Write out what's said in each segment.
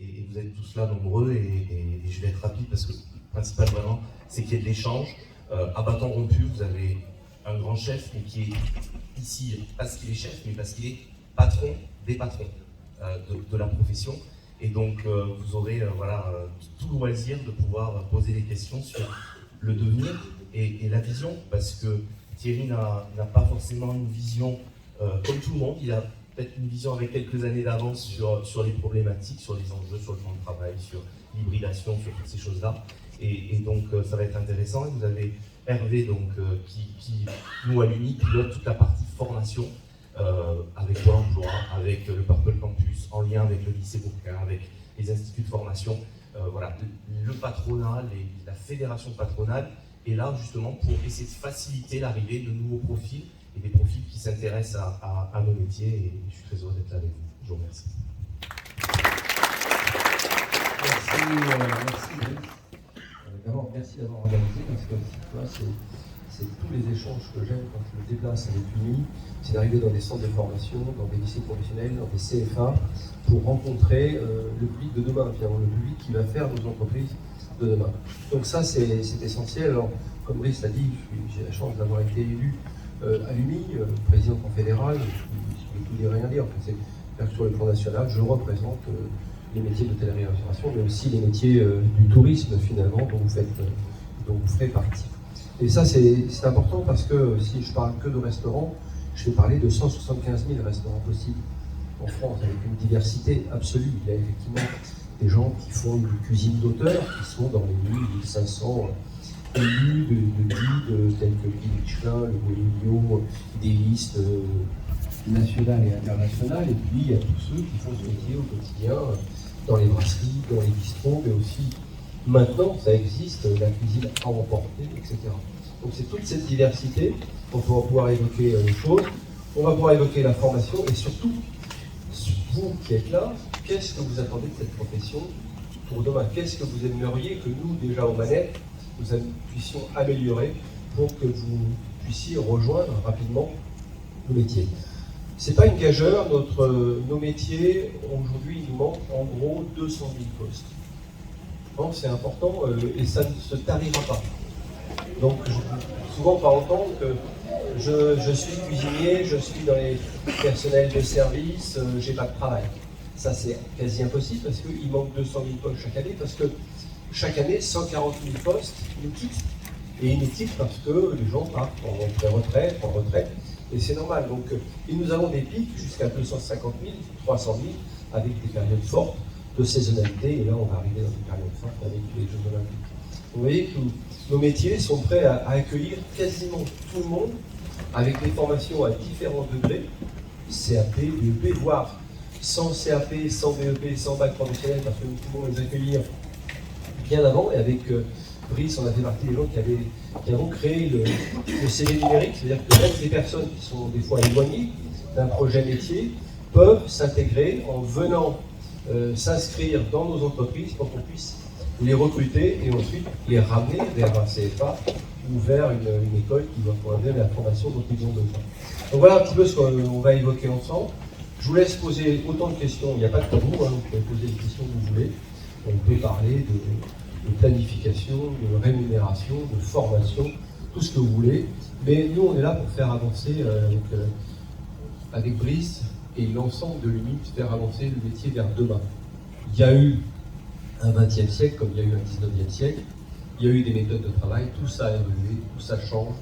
et vous êtes tous là nombreux, et je vais être rapide parce que le principal vraiment, c'est qu'il y ait de l'échange. À Bâton Rompu, vous avez un grand chef, mais qui est ici, parce qu'il est chef, mais parce qu'il est patron des patrons de la profession. Et donc, vous aurez tout le loisir de pouvoir poser des questions sur le devenir et la vision, parce que Thierry n'a pas forcément une vision comme tout le monde. Il a peut-être une vision avec quelques années d'avance sur les problématiques, sur les enjeux, sur le temps de travail, sur l'hybridation, sur toutes ces choses-là. Et donc, ça va être intéressant. Et vous avez Hervé, donc, qui nous, à l'UNI, pilote toute la partie formation avec Pôle emploi, avec le Purple Campus, en lien avec le lycée Bourquin, avec les instituts de formation. Voilà, le patronat, la fédération patronale est là justement pour essayer de faciliter l'arrivée de nouveaux profils et des profils qui s'intéressent à nos métiers. Et je suis très heureux d'être là avec vous. Je vous remercie. Merci Brice. D'abord, merci d'avoir organisé, parce que tu vois, c'est tous les échanges que j'aime quand je me déplace avec l'UNI, c'est d'arriver dans des centres de formation, dans des lycées professionnels, dans des CFA, pour rencontrer le public de demain, finalement, le public qui va faire nos entreprises de demain. Donc ça, c'est essentiel. Alors, comme Brice l'a dit, j'ai la chance d'avoir été élu à l'UNI, président confédéral, je ne peux tout dire, rien dire. En fait, c'est sur le plan national, je représente les métiers d'hôtellerie et restauration, mais aussi les métiers du tourisme, finalement, dont vous ferez partie. Et ça, c'est important parce que si je parle que de restaurants, je vais parler de 175 000 restaurants possibles en France, avec une diversité absolue. Il y a effectivement des gens qui font une cuisine d'auteur, qui sont dans les 1500 élus de guides tels que Guy Michelin, le Boligno, des listes nationales et internationales. Et puis, il y a tous ceux qui font ce métier au quotidien, dans les brasseries, dans les bistrots, mais aussi maintenant, ça existe, la cuisine à emporter, etc. Donc c'est toute cette diversité qu'on va pouvoir évoquer les choses. On va pouvoir évoquer la formation et surtout, vous qui êtes là, qu'est-ce que vous attendez de cette profession pour demain? Qu'est-ce que vous aimeriez que nous, déjà aux manettes, nous puissions améliorer pour que vous puissiez rejoindre rapidement nos métiers? C'est pas une gageure, nos métiers, aujourd'hui, il nous manque en gros 200 000 postes. Donc c'est important et ça ne se tarira pas. Donc souvent on va entendre que je suis cuisinier, je suis dans les personnels de service, j'ai pas de travail. Ça c'est quasi impossible parce qu'il manque 200 000 postes chaque année, parce que chaque année 140 000 postes nous quittent. Et ils nous quittent parce que les gens partent en pré-retraite, en retraite, et c'est normal. Donc et nous avons des pics jusqu'à 250 000, 300 000 avec des périodes fortes de saisonnalité, et là on va arriver dans une période forte avec les Jeux Olympiques. Vous voyez que nos métiers sont prêts à accueillir quasiment tout le monde, avec des formations à différents degrés, CAP, BEP, voire sans CAP, sans BEP, sans bac professionnel, parce que nous pouvons les accueillir bien avant, et avec Brice, on a fait partie des gens qui avons créé le CV numérique, c'est-à-dire que même des personnes qui sont des fois éloignées d'un projet métier peuvent s'intégrer en venant s'inscrire dans nos entreprises pour qu'on puisse les recruter et ensuite les ramener vers un CFA ou vers une école qui va pouvoir donner la formation dont ils ont besoin. Donc voilà un petit peu ce qu'on va évoquer ensemble. Je vous laisse poser autant de questions, il n'y a pas de tabou, hein, vous pouvez poser les questions que vous voulez. On peut parler de planification, de rémunération, de formation, tout ce que vous voulez. Mais nous, on est là pour faire avancer avec Brice et l'ensemble de l'UNI, faire avancer le métier vers demain. Il y a eu un 20e siècle comme il y a eu un 19e siècle, il y a eu des méthodes de travail, tout ça a évolué, tout ça change,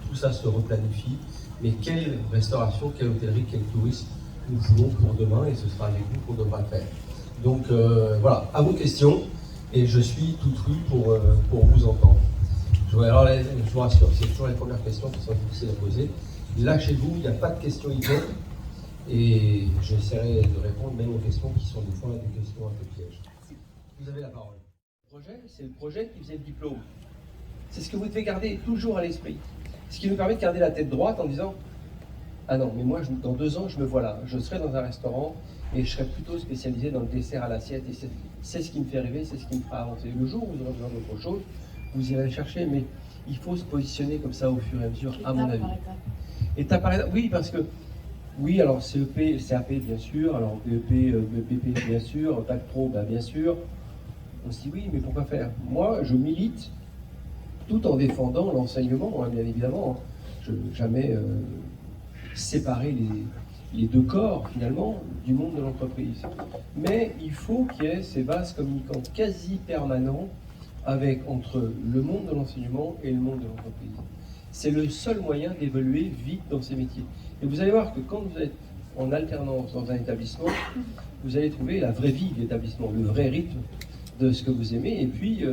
tout ça se replanifie, mais quelle restauration, quelle hôtellerie, quel tourisme nous voulons pour demain, et ce sera avec vous qu'on devra le faire. Donc voilà, à vos questions, et je suis tout oui pour vous entendre. Je vous rassure, c'est toujours les premières questions qui sont difficiles à poser. Lâchez-vous, il n'y a pas de questions idiotes. Et j'essaierai de répondre même aux questions qui sont des fois des questions un peu pièges. Vous avez la parole. Le projet, c'est le projet qui faisait le diplôme. C'est ce que vous devez garder toujours à l'esprit. Ce qui nous permet de garder la tête droite en disant « Ah non, mais moi, dans 2 ans, je me vois là. Je serai dans un restaurant et je serai plutôt spécialisé dans le dessert à l'assiette. Et c'est ce qui me fait rêver, c'est ce qui me fera avancer. Le jour où vous aurez besoin d'autre chose, vous irez le chercher, mais il faut se positionner comme ça au fur et à mesure, à mon avis. Étape par étape. Oui, parce que Oui, alors CEP, CAP bien sûr, alors BEP, BP bien sûr, Bac Pro bien sûr. On se dit oui, mais pourquoi faire? Moi, je milite tout en défendant l'enseignement, hein, bien évidemment. Je ne veux jamais séparer les deux corps, finalement, du monde de l'entreprise. Mais il faut qu'il y ait ces vases communicants quasi permanents entre le monde de l'enseignement et le monde de l'entreprise. C'est le seul moyen d'évoluer vite dans ces métiers. Et vous allez voir que quand vous êtes en alternance dans un établissement, vous allez trouver la vraie vie de l'établissement, le vrai rythme de ce que vous aimez. Et puis,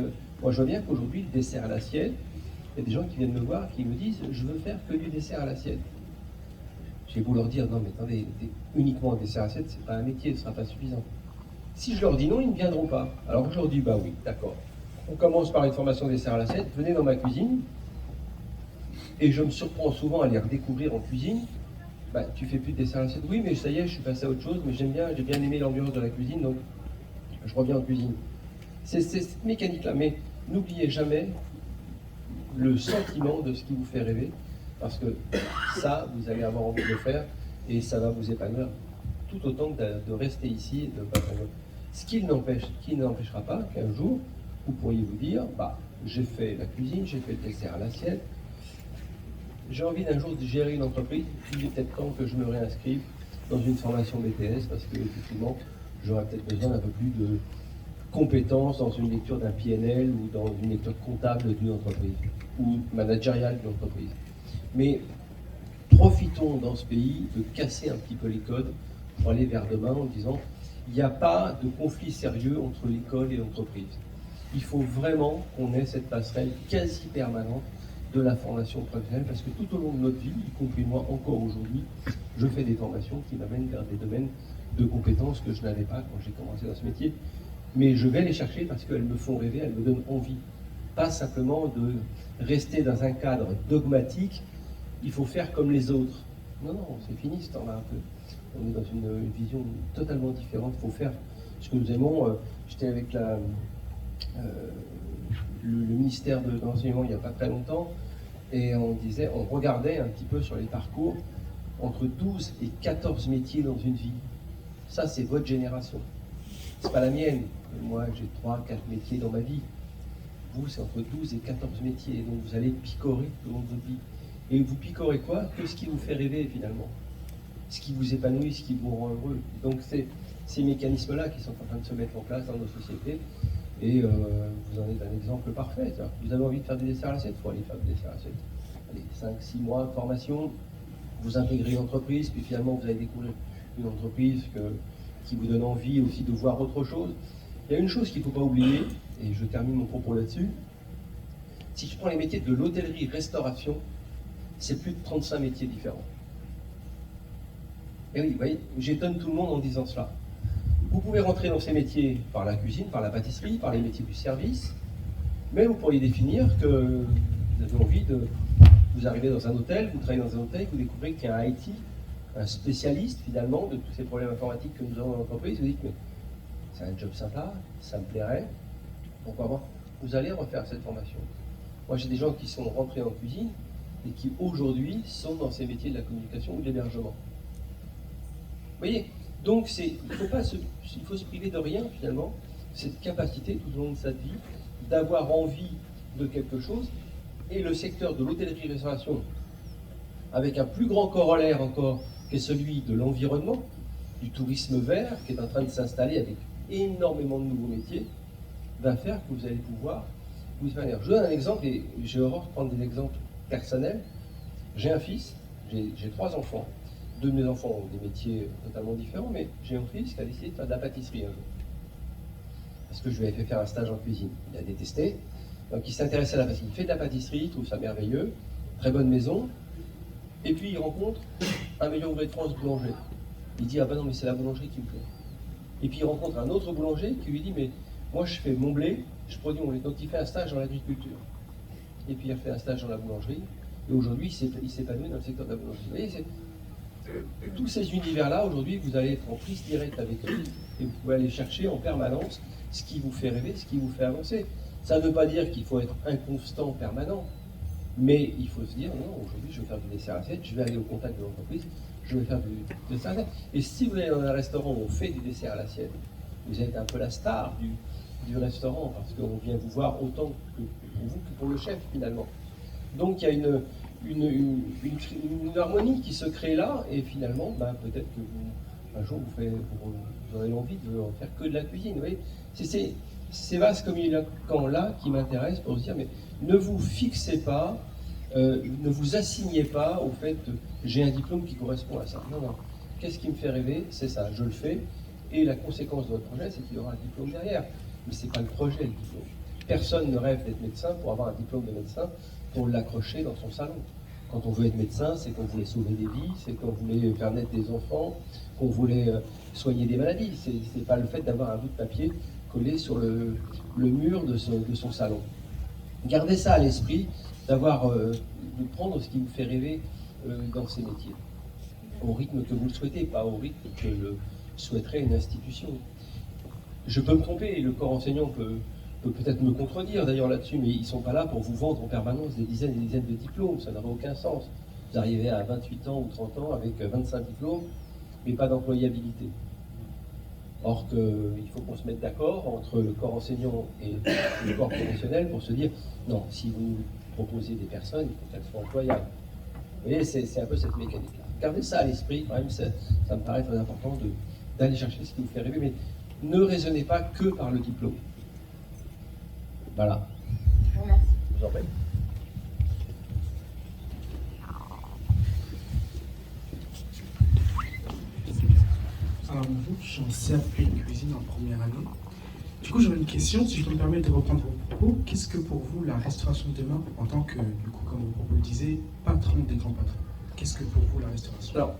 moi je vois bien qu'aujourd'hui, le dessert à l'assiette, il y a des gens qui viennent me voir qui me disent « je veux faire que du dessert à l'assiette ». J'ai beau leur dire « non mais attendez, uniquement un dessert à l'assiette, c'est pas un métier, ce ne sera pas suffisant ». Si je leur dis non, ils ne viendront pas. Alors je leur dis « bah oui, d'accord, on commence par une formation dessert à l'assiette, venez dans ma cuisine ». Et je me surprends souvent à les redécouvrir en cuisine. Bah, tu fais plus de dessert à l'assiette. Oui, mais ça y est, je suis passé à autre chose, mais j'ai bien aimé l'ambiance de la cuisine, donc je reviens en cuisine. C'est cette mécanique-là, mais n'oubliez jamais le sentiment de ce qui vous fait rêver, parce que ça, vous allez avoir envie de le faire, et ça va vous épanouir tout autant que de rester ici et de pas faire. Ce qui n'empêchera pas qu'un jour, vous pourriez vous dire, bah, j'ai fait la cuisine, j'ai fait le dessert à l'assiette, j'ai envie d'un jour de gérer une entreprise, il est peut-être temps que je me réinscrive dans une formation BTS, parce que effectivement, j'aurais peut-être besoin d'un peu plus de compétences dans une lecture d'un PNL ou dans une lecture comptable d'une entreprise, ou managériale d'une entreprise. Mais profitons dans ce pays de casser un petit peu les codes pour aller vers demain en disant il n'y a pas de conflit sérieux entre l'école et l'entreprise. Il faut vraiment qu'on ait cette passerelle quasi permanente de la formation professionnelle, parce que tout au long de notre vie, y compris moi encore aujourd'hui, je fais des formations qui m'amènent vers des domaines de compétences que je n'avais pas quand j'ai commencé dans ce métier. Mais je vais les chercher parce qu'elles me font rêver, elles me donnent envie. Pas simplement de rester dans un cadre dogmatique, il faut faire comme les autres. Non, non, c'est fini ce temps-là un peu. On est dans une vision totalement différente, il faut faire ce que nous aimons. J'étais avec le ministère de l'enseignement il n'y a pas très longtemps, et on regardait un petit peu sur les parcours, entre 12 et 14 métiers dans une vie. Ça, c'est votre génération. C'est pas la mienne. Moi, j'ai 3-4 métiers dans ma vie. Vous, c'est entre 12 et 14 métiers. Donc, vous allez picorer tout au long de votre vie. Et vous picorez quoi? Que ce qui vous fait rêver, finalement. Ce qui vous épanouit, ce qui vous rend heureux. Donc, c'est ces mécanismes-là qui sont en train de se mettre en place dans nos sociétés. Et vous en êtes un exemple parfait. Vous avez envie de faire des desserts à l'assiette, il faut aller faire des desserts à l'assiette. Allez, 5-6 mois de formation, vous intégrez une entreprise, puis finalement, vous allez découvrir une entreprise qui vous donne envie aussi de voir autre chose. Il y a une chose qu'il ne faut pas oublier, et je termine mon propos là-dessus. Si je prends les métiers de l'hôtellerie-restauration, c'est plus de 35 métiers différents. Et oui, vous voyez, j'étonne tout le monde en disant cela. Vous pouvez rentrer dans ces métiers par la cuisine, par la pâtisserie, par les métiers du service, mais vous pourriez définir que vous avez envie de... Vous arrivez dans un hôtel, vous travaillez dans un hôtel, vous découvrez qu'il y a un IT, un spécialiste finalement de tous ces problèmes informatiques que nous avons dans l'entreprise, vous dites mais c'est un job sympa, ça me plairait, pourquoi pas? Vous allez refaire cette formation. Moi j'ai des gens qui sont rentrés en cuisine et qui aujourd'hui sont dans ces métiers de la communication ou de l'hébergement. Vous voyez, donc il faut se priver de rien finalement, cette capacité tout au long de sa vie d'avoir envie de quelque chose, et le secteur de l'hôtellerie-restauration, avec un plus grand corollaire encore, qui est celui de l'environnement, du tourisme vert, qui est en train de s'installer avec énormément de nouveaux métiers, va faire que vous allez pouvoir vous épanouir. Je donne un exemple, et j'ai horreur de prendre des exemples personnels. J'ai un fils, j'ai 3 enfants. 2 de mes enfants ont des métiers totalement différents, mais j'ai un fils qui a décidé de faire de la pâtisserie un jour. Parce que je lui avais fait faire un stage en cuisine. Il a détesté, donc il s'intéressait à la pâtisserie. Il fait de la pâtisserie, il trouve ça merveilleux, très bonne maison, et puis il rencontre un meilleur ouvrier de France boulanger. Il dit, ah ben non, mais c'est la boulangerie qui me plaît. Et puis il rencontre un autre boulanger qui lui dit, mais moi je fais mon blé, je produis mon blé. Donc il fait un stage dans l'agriculture. Et puis il a fait un stage dans la boulangerie, et aujourd'hui il s'épanouit dans le secteur de la boulangerie. Vous voyez, tous ces univers-là, aujourd'hui, vous allez être en prise directe avec eux, et vous pouvez aller chercher en permanence ce qui vous fait rêver, ce qui vous fait avancer. Ça ne veut pas dire qu'il faut être inconstant permanent, mais il faut se dire, non, aujourd'hui je vais faire du dessert à assiette, je vais aller au contact de l'entreprise, je vais faire du dessert à l'assiette. Et si vous allez dans un restaurant où on fait du dessert à l'assiette, vous êtes un peu la star du restaurant, parce qu'on vient vous voir autant que pour vous que pour le chef, finalement. Donc il y a une harmonie qui se crée là, et finalement, peut-être que un jour vous aurez envie de en faire que de la cuisine. Vous voyez, c'est ces vases communicants-là qui m'intéressent pour se dire, mais ne vous fixez pas, ne vous assignez pas au fait que j'ai un diplôme qui correspond à ça. Non, non. Qu'est-ce qui me fait rêver? C'est ça, je le fais, et la conséquence de votre projet, c'est qu'il y aura un diplôme derrière. Mais ce n'est pas le projet, le diplôme. Personne ne rêve d'être médecin pour avoir un diplôme de médecin pour l'accrocher dans son salon. Quand on veut être médecin, c'est qu'on voulait sauver des vies, c'est qu'on voulait faire naître des enfants, qu'on voulait soigner des maladies. C'est pas le fait d'avoir un bout de papier collé sur le mur de son salon. Gardez ça à l'esprit, de prendre ce qui vous fait rêver dans ces métiers. Au rythme que vous le souhaitez, pas au rythme que le souhaiterait une institution. Je peux me tromper, le corps enseignant peut peut-être me contredire d'ailleurs là-dessus, mais ils ne sont pas là pour vous vendre en permanence des dizaines et des dizaines de diplômes, ça n'aurait aucun sens. Vous arrivez à 28 ans ou 30 ans avec 25 diplômes, mais pas d'employabilité. Or il faut qu'on se mette d'accord entre le corps enseignant et le corps professionnel pour se dire, non, si vous nous proposez des personnes, il faut qu'elles soient employables. Vous voyez, c'est un peu cette mécanique-là. Gardez ça à l'esprit, quand même, ça me paraît très important d'aller chercher ce qui vous fait rêver, mais ne raisonnez pas que par le diplôme. Voilà. Merci. Je vous en prie. Alors bonjour, je suis en CAP cuisine en première année. Du coup, j'aurais une question, si je peux me permettre de reprendre vos propos. Qu'est-ce que pour vous la restauration de demain, en tant que, du coup, comme vos propos le disaient, patron des grands patrons? Qu'est-ce que pour vous la restauration? Alors,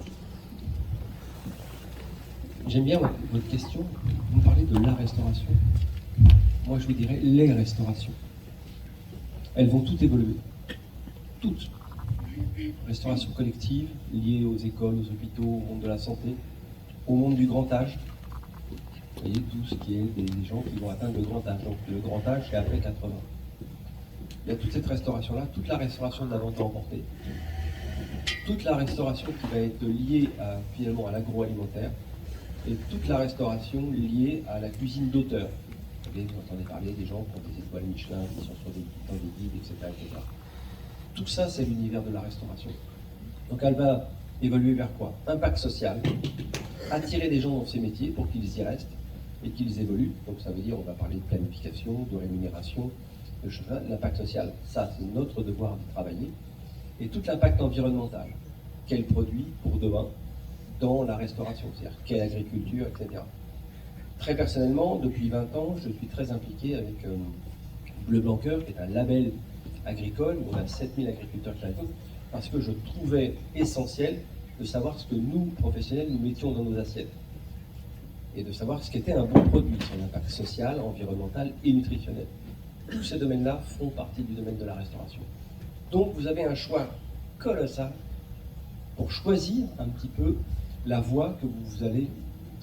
j'aime bien votre question. Vous parlez de la restauration. Moi, je vous dirais les restaurations. Elles vont toutes évoluer. Toutes. Restauration collective, liée aux écoles, aux hôpitaux, au monde de la santé, au monde du grand âge. Vous voyez, tout ce qui est des gens qui vont atteindre le grand âge. Donc le grand âge, c'est après 80. Il y a toute cette restauration-là, toute la restauration de la vente à emporter, toute la restauration qui va être liée finalement à l'agroalimentaire, et toute la restauration liée à la cuisine d'auteur. Vous entendez parler des gens qui ont des étoiles Michelin, qui sont dans des guides, etc., etc. Tout ça, c'est l'univers de la restauration. Donc elle va évoluer vers quoi? Impact social, attirer des gens dans ces métiers pour qu'ils y restent et qu'ils évoluent. Donc ça veut dire, on va parler de planification, de rémunération, de choses là. L'impact social, ça, c'est notre devoir d'y travailler. Et tout l'impact environnemental. Quel produit pour demain dans la restauration, c'est-à-dire quelle agriculture, etc. Très personnellement, depuis 20 ans, je suis très impliqué avec Bleu Blanc Cœur, qui est un label agricole, où on a 7000 agriculteurs qui répondent, parce que je trouvais essentiel de savoir ce que nous, professionnels, nous mettions dans nos assiettes. Et de savoir ce qu'était un bon produit, son impact social, environnemental et nutritionnel. Tous ces domaines-là font partie du domaine de la restauration. Donc vous avez un choix colossal pour choisir un petit peu la voie que vous allez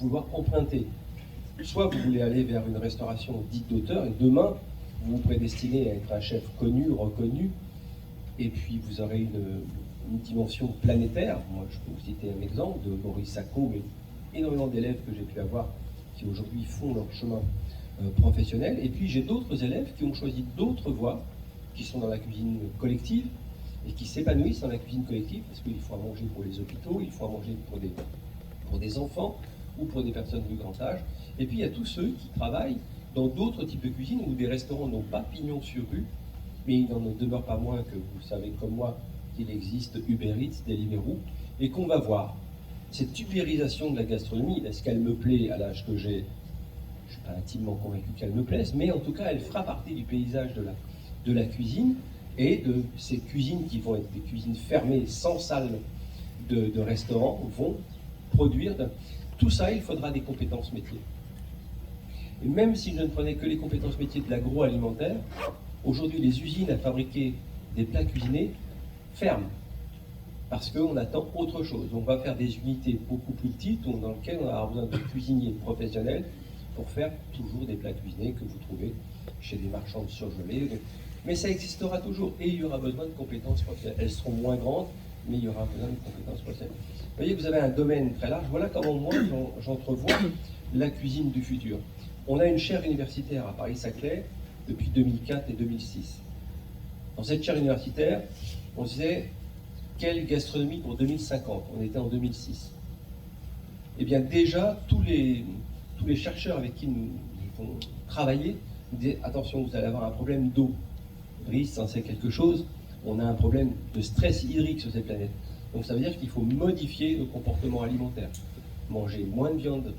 vouloir emprunter. Soit vous voulez aller vers une restauration dite d'auteur, et demain, vous vous prédestinez à être un chef connu, reconnu, et puis vous aurez une dimension planétaire. Moi, je peux vous citer un exemple de Maurice Sacco, mais énormément d'élèves que j'ai pu avoir qui aujourd'hui font leur chemin professionnel. Et puis j'ai d'autres élèves qui ont choisi d'autres voies, qui sont dans la cuisine collective, et qui s'épanouissent dans la cuisine collective, parce qu'il faut à manger pour les hôpitaux, il faut à manger pour des enfants, ou pour des personnes du grand âge. Et puis il y a tous ceux qui travaillent dans d'autres types de cuisine où des restaurants n'ont pas pignon sur rue, mais il n'en demeure pas moins que vous savez comme moi qu'il existe Uber Eats, Deliveroo, et qu'on va voir. Cette ubérisation de la gastronomie, est-ce qu'elle me plaît à l'âge que j'ai? Je ne suis pas intimement convaincu qu'elle me plaise, mais en tout cas elle fera partie du paysage de la cuisine, et de ces cuisines qui vont être des cuisines fermées, sans salle de restaurant, vont produire. Tout ça, il faudra des compétences métiers. Et même si je ne prenais que les compétences métiers de l'agroalimentaire, aujourd'hui les usines à fabriquer des plats cuisinés ferment. Parce qu'on attend autre chose. On va faire des unités beaucoup plus petites dans lesquelles on aura besoin de cuisiniers professionnels pour faire toujours des plats cuisinés que vous trouvez chez des marchands de surgelés. Mais ça existera toujours et il y aura besoin de compétences professionnelles. Elles seront moins grandes, mais il y aura besoin de compétences professionnelles. Vous voyez que vous avez un domaine très large. Voilà comment moi j'entrevois la cuisine du futur. On a une chaire universitaire à Paris-Saclay depuis 2004 et 2006. Dans cette chaire universitaire, on disait quelle gastronomie pour 2050. On était en 2006. Eh bien déjà, tous les chercheurs avec qui nous avons travaillé nous disaient attention, vous allez avoir un problème d'eau. Brice en sait quelque chose. On a un problème de stress hydrique sur cette planète. Donc ça veut dire qu'il faut modifier le comportement alimentaire. Manger moins de viande,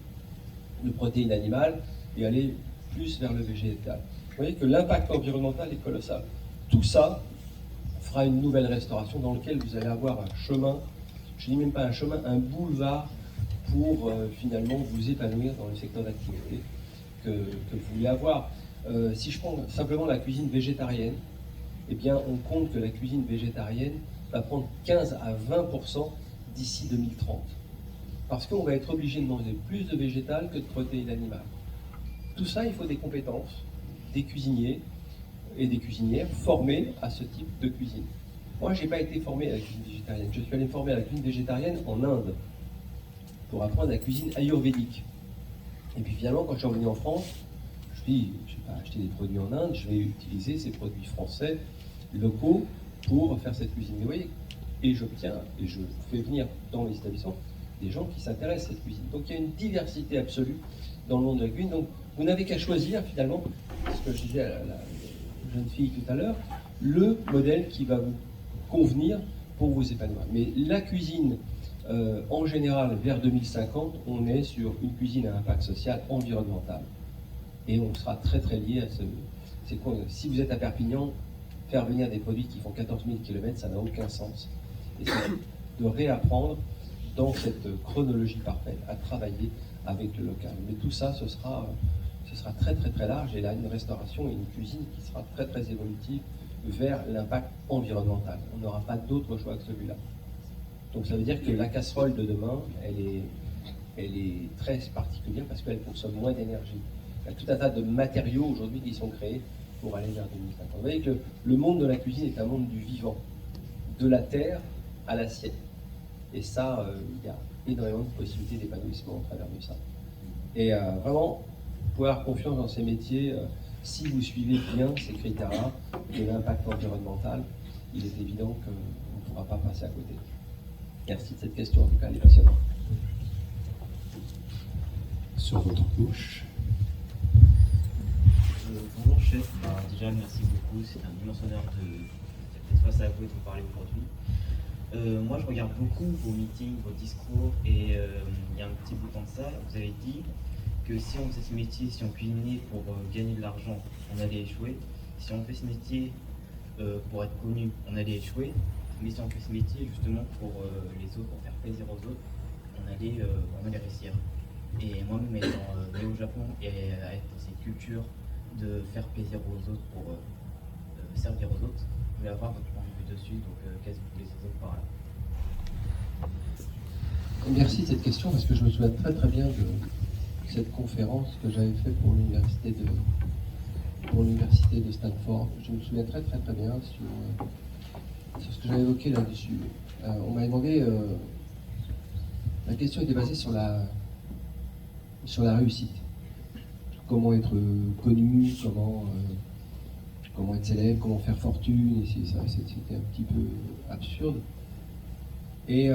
de protéines animales et aller plus vers le végétal. Vous voyez que l'impact environnemental est colossal. Tout ça fera une nouvelle restauration dans laquelle vous allez avoir un chemin, je ne dis même pas un chemin, un boulevard pour finalement vous épanouir dans le secteur d'activité que vous voulez avoir. Si je prends simplement la cuisine végétarienne, eh bien on compte que la cuisine végétarienne va prendre 15 à 20% d'ici 2030. Parce qu'on va être obligé de manger plus de végétal que de protéines animales. Tout ça, il faut des compétences, des cuisiniers et des cuisinières formés à ce type de cuisine. Moi, je n'ai pas été formé à la cuisine végétarienne. Je suis allé me former à la cuisine végétarienne en Inde pour apprendre la cuisine ayurvédique. Et puis finalement, quand je suis revenu en France, je me dis, je ne vais pas acheter des produits en Inde, je vais utiliser ces produits français, locaux, pour faire cette cuisine. Mais vous voyez, et j'obtiens, et je fais venir dans les établissements des gens qui s'intéressent à cette cuisine. Donc il y a une diversité absolue dans le monde de la cuisine. Donc vous n'avez qu'à choisir finalement, ce que je disais à la jeune fille tout à l'heure, le modèle qui va vous convenir pour vous épanouir. Mais la cuisine, en général, vers 2050, on est sur une cuisine à impact social, environnemental. Et on sera très très lié à ce... Si vous êtes à Perpignan, faire venir des produits qui font 14 000 km, ça n'a aucun sens. Et c'est de réapprendre dans cette chronologie parfaite à travailler avec le local. Mais tout ça, ce sera très très très large, et là une restauration et une cuisine qui sera très très évolutive vers l'impact environnemental. On n'aura pas d'autre choix que celui-là. Donc ça veut dire que la casserole de demain, elle est très particulière parce qu'elle consomme moins d'énergie. Il y a tout un tas de matériaux aujourd'hui qui sont créés pour aller vers 2050. Vous voyez que le monde de la cuisine est un monde du vivant, de la terre à l'assiette. Et ça, il y a énormément de possibilités d'épanouissement au travers de ça. Et vraiment, vous pouvez avoir confiance dans ces métiers si vous suivez bien ces critères-là de l'impact environnemental. Il est évident qu'on ne pourra pas passer à côté. Merci de cette question, en tout cas, elle est passionnante. Sur votre gauche. Bonjour chef, déjà merci beaucoup, c'est un immense honneur d'être face à vous et de vous parler aujourd'hui. Moi je regarde beaucoup vos meetings, vos discours, et il y a un petit bout de temps de ça, vous avez dit que si on faisait ce métier, si on cuisinait pour gagner de l'argent, on allait échouer. Si on fait ce métier pour être connu, on allait échouer. Mais si on fait ce métier justement pour les autres, pour faire plaisir aux autres, on allait réussir. Et moi-même étant né au Japon et à être dans cette culture de faire plaisir aux autres pour servir aux autres, je voulais avoir votre point de vue dessus, donc qu'est-ce que vous voulez les autres par là? Merci de cette question, parce que je me souviens très très bien de cette conférence que j'avais faite pour l'université de Stanford. Je me souviens très très très bien sur ce que j'avais évoqué là-dessus. On m'avait demandé, la question était basée sur la réussite. Comment être connu, comment être célèbre, comment faire fortune, et c'était un petit peu absurde. Et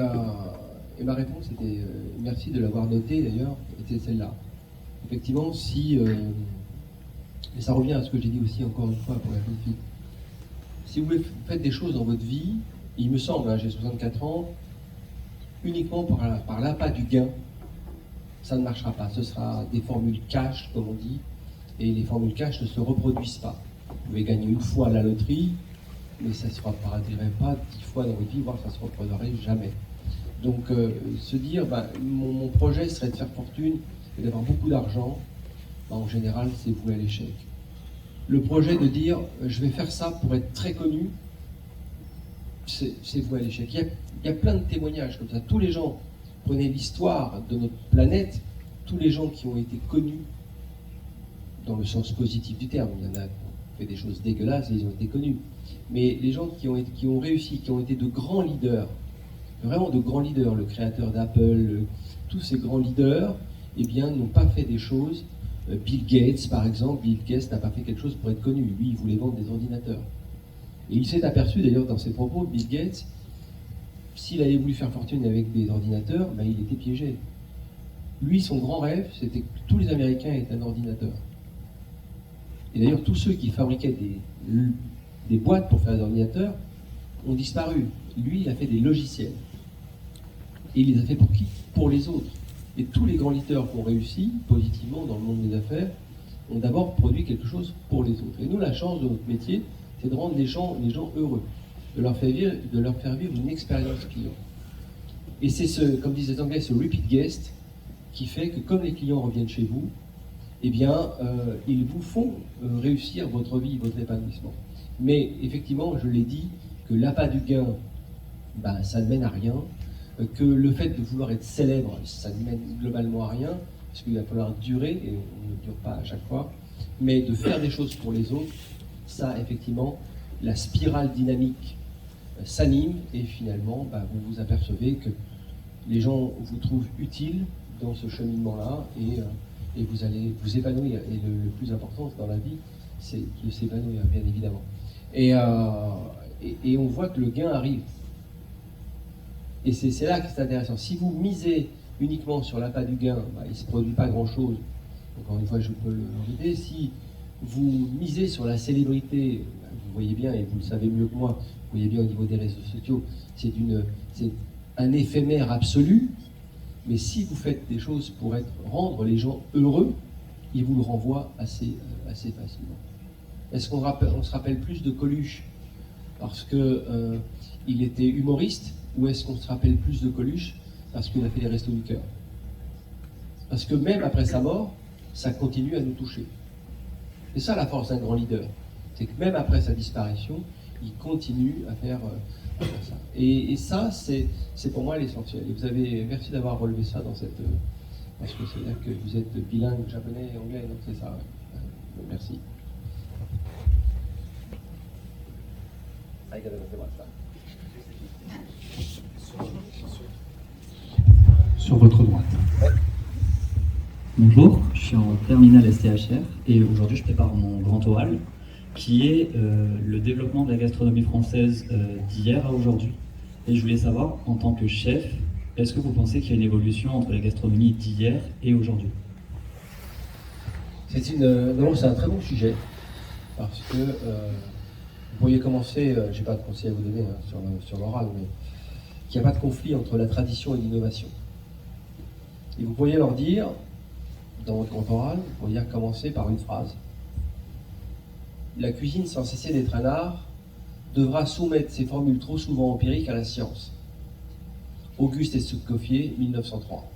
ma réponse était, merci de l'avoir noté d'ailleurs, était celle-là. Effectivement, et ça revient à ce que j'ai dit aussi encore une fois pour la jeune fille, si vous faites des choses dans votre vie, il me semble, j'ai 64 ans, uniquement par l'appât du gain, ça ne marchera pas. Ce sera des formules cash, comme on dit, et les formules cash ne se reproduisent pas. Vous pouvez gagner une fois à la loterie, mais ça ne se reproduirait pas 10 fois dans votre vie, voire ça ne se reproduirait jamais. Donc, se dire, mon projet serait de faire fortune et d'avoir beaucoup d'argent, en général, c'est voué à l'échec. Le projet de dire, je vais faire ça pour être très connu, c'est voué à l'échec. Il y a plein de témoignages comme ça. Tous les gens, prenez l'histoire de notre planète, tous les gens qui ont été connus, dans le sens positif du terme, il y en a qui ont fait des choses dégueulasses et ils ont été connus. Mais les gens qui ont réussi, qui ont été de grands leaders, vraiment de grands leaders, le créateur d'Apple, tous ces grands leaders, eh bien, n'ont pas fait des choses. Bill Gates, par exemple, Bill Gates n'a pas fait quelque chose pour être connu. Lui, il voulait vendre des ordinateurs. Et il s'est aperçu d'ailleurs dans ses propos, Bill Gates, s'il avait voulu faire fortune avec des ordinateurs, ben, il était piégé. Lui, son grand rêve, c'était que tous les Américains aient un ordinateur. Et d'ailleurs, tous ceux qui fabriquaient des boîtes pour faire des ordinateurs ont disparu. Lui, il a fait des logiciels. Et il les a fait pour qui? Pour les autres. Et tous les grands leaders qui ont réussi positivement dans le monde des affaires ont d'abord produit quelque chose pour les autres. Et nous, la chance de notre métier, c'est de rendre les gens heureux, de leur faire vivre une expérience client. Et c'est comme disent les Anglais, ce repeat guest qui fait que comme les clients reviennent chez vous, eh bien, ils vous font réussir votre vie, votre épanouissement. Mais effectivement, je l'ai dit, que l'appât du gain, ben, ça ne mène à rien, que le fait de vouloir être célèbre, ça ne mène globalement à rien, parce qu'il va falloir durer, et on ne dure pas à chaque fois, mais de faire des choses pour les autres, ça, effectivement, la spirale dynamique s'anime, et finalement, ben, vous vous apercevez que les gens vous trouvent utile dans ce cheminement-là, et vous allez vous épanouir. Et le plus important dans la vie, c'est de s'épanouir, bien évidemment. Et on voit que le gain arrive. Et c'est là que c'est intéressant. Si vous misez uniquement sur l'appât du gain, bah, il ne se produit pas grand-chose. Encore une fois, je peux le répéter. Si vous misez sur la célébrité, bah, vous voyez bien, et vous le savez mieux que moi, vous voyez bien au niveau des réseaux sociaux, c'est un éphémère absolu. Mais si vous faites des choses pour rendre les gens heureux, ils vous le renvoient assez facilement. Est-ce qu'on se rappelle plus de Coluche parce qu'il était humoriste, ou est-ce qu'on se rappelle plus de Coluche parce qu'il a fait les Restos du Cœur? Parce que même après sa mort, ça continue à nous toucher. C'est ça la force d'un grand leader. C'est que même après sa disparition, il continue à faire ça. Et ça, c'est pour moi l'essentiel. Et merci d'avoir relevé ça dans cette... parce que c'est là que vous êtes bilingue japonais et anglais, donc c'est ça. Merci. Sur votre droite. Bonjour, je suis en terminale STHR et aujourd'hui je prépare mon grand oral qui est le développement de la gastronomie française d'hier à aujourd'hui. Et je voulais savoir, en tant que chef, est-ce que vous pensez qu'il y a une évolution entre la gastronomie d'hier et aujourd'hui? D'abord, c'est un très bon sujet parce que vous pourriez commencer, je n'ai pas de conseil à vous donner sur l'oral, mais qu'il n'y a pas de conflit entre la tradition et l'innovation. Et vous pourriez leur dire, dans votre grand oral, vous pourriez commencer par une phrase. La cuisine, sans cesser d'être un art, devra soumettre ses formules trop souvent empiriques à la science. Auguste Escoffier, 1903.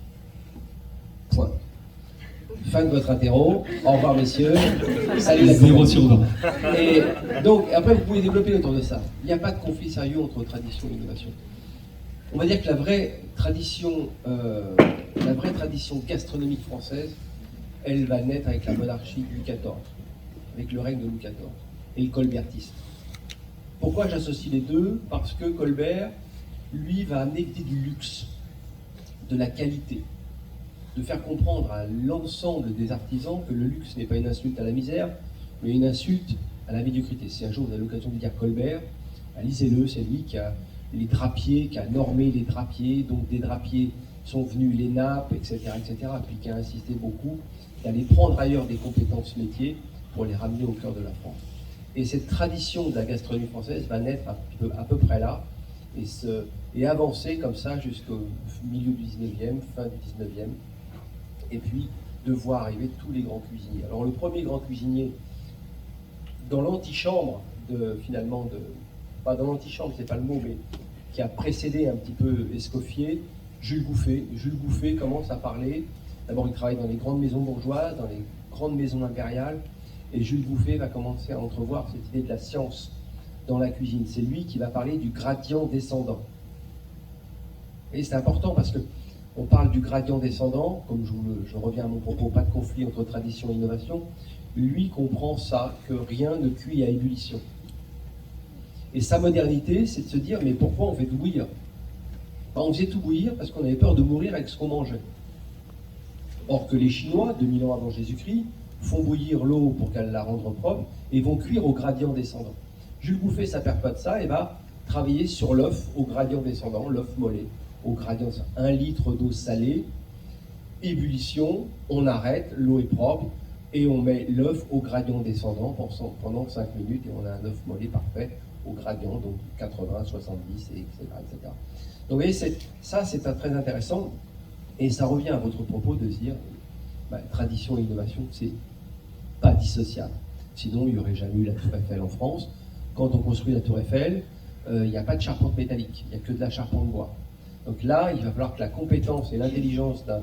Point. Fin de votre interro. Au revoir, messieurs. Salut la 0 sur 20. Et donc, après, vous pouvez développer autour de ça. Il n'y a pas de conflit sérieux entre tradition et innovation. On va dire que la vraie tradition gastronomique française, elle va naître avec la monarchie de Louis XIV, avec le règne de Louis XIV et le colbertisme. Pourquoi j'associe les deux? Parce que Colbert, lui, va amener du luxe, de la qualité, de faire comprendre à l'ensemble des artisans que le luxe n'est pas une insulte à la misère, mais une insulte à la médiocrité. Si un jour vous avez l'occasion de lire Colbert, lisez-le, c'est lui qui a les drapiers, qui a normé les drapiers, donc des drapiers sont venus les nappes, etc., puis qui a insisté beaucoup d'aller prendre ailleurs des compétences métiers pour les ramener au cœur de la France. Et cette tradition de la gastronomie française va naître à peu près là, et avancer comme ça jusqu'au milieu du 19e, fin du 19e, et puis de voir arriver tous les grands cuisiniers. Alors le premier grand cuisinier dans l'antichambre pas dans l'antichambre, c'est pas le mot, mais qui a précédé un petit peu Escoffier, Jules Gouffet. Jules Gouffet commence à parler, d'abord il travaille dans les grandes maisons bourgeoises, dans les grandes maisons impériales, et Jules Gouffet va commencer à entrevoir cette idée de la science dans la cuisine. C'est lui qui va parler du gradient descendant. Et c'est important parce que on parle du gradient descendant, comme je reviens à mon propos, pas de conflit entre tradition et innovation. Lui comprend ça, que rien ne cuit à ébullition. Et sa modernité, c'est de se dire, mais pourquoi on fait bouillir? on faisait tout bouillir parce qu'on avait peur de mourir avec ce qu'on mangeait. Or que les Chinois, 2000 ans avant Jésus-Christ, font bouillir l'eau pour qu'elle la rende propre et vont cuire au gradient descendant. Jules Bouffet s'aperçoit pas de ça et va travailler sur l'œuf au gradient descendant, l'œuf mollet, au gradient descendant. 1 litre d'eau salée, ébullition, on arrête, l'eau est propre, et on met l'œuf au gradient descendant pendant 5 minutes, et on a un œuf mollet parfait au gradient, donc 80, 70, etc. etc. Donc vous voyez, ça c'est très intéressant, et ça revient à votre propos de se dire, tradition et innovation, c'est pas dissociable. Sinon, il n'y aurait jamais eu la Tour Eiffel en France. Quand on construit la Tour Eiffel, il n'y a pas de charpente métallique, il n'y a que de la charpente bois. Donc là, il va falloir que la compétence et l'intelligence d'un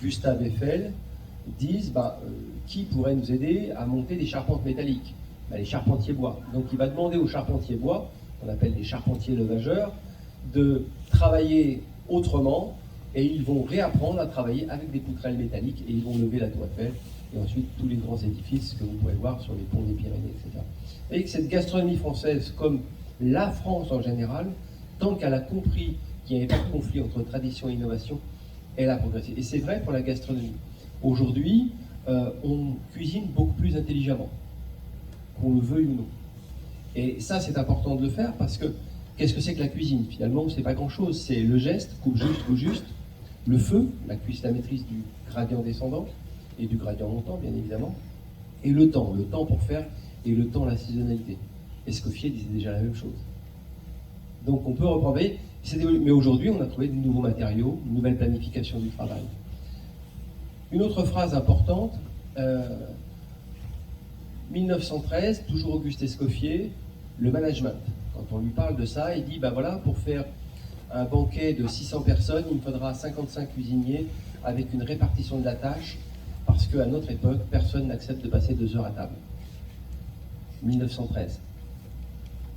Gustave Eiffel disent qui pourrait nous aider à monter des charpentes métalliques, les charpentiers bois. Donc il va demander aux charpentiers bois, qu'on appelle des charpentiers levageurs, de travailler autrement, et ils vont réapprendre à travailler avec des poutrelles métalliques, et ils vont lever la Tour Eiffel, et ensuite tous les grands édifices que vous pouvez voir sur les ponts des Pyrénées, etc. Et que cette gastronomie française, comme la France en général, tant qu'elle a compris qu'il n'y avait pas de conflit entre tradition et innovation, elle a progressé. Et c'est vrai pour la gastronomie. Aujourd'hui, on cuisine beaucoup plus intelligemment, qu'on le veuille ou non. Et ça, c'est important de le faire parce que qu'est-ce que c'est que la cuisine? Finalement, c'est pas grand-chose. C'est le geste, coupe juste, le feu, la maîtrise du gradient descendant et du gradient montant, bien évidemment, et le temps pour faire, et le temps, la saisonnalité. Escoffier disait déjà la même chose. Donc on peut reprendre, mais aujourd'hui on a trouvé de nouveaux matériaux, une nouvelle planification du travail. Une autre phrase importante, 1913, toujours Auguste Escoffier, le management. Quand on lui parle de ça, il dit, pour faire un banquet de 600 personnes, il me faudra 55 cuisiniers avec une répartition de la tâche, parce qu'à notre époque, personne n'accepte de passer 2 heures à table. 1913.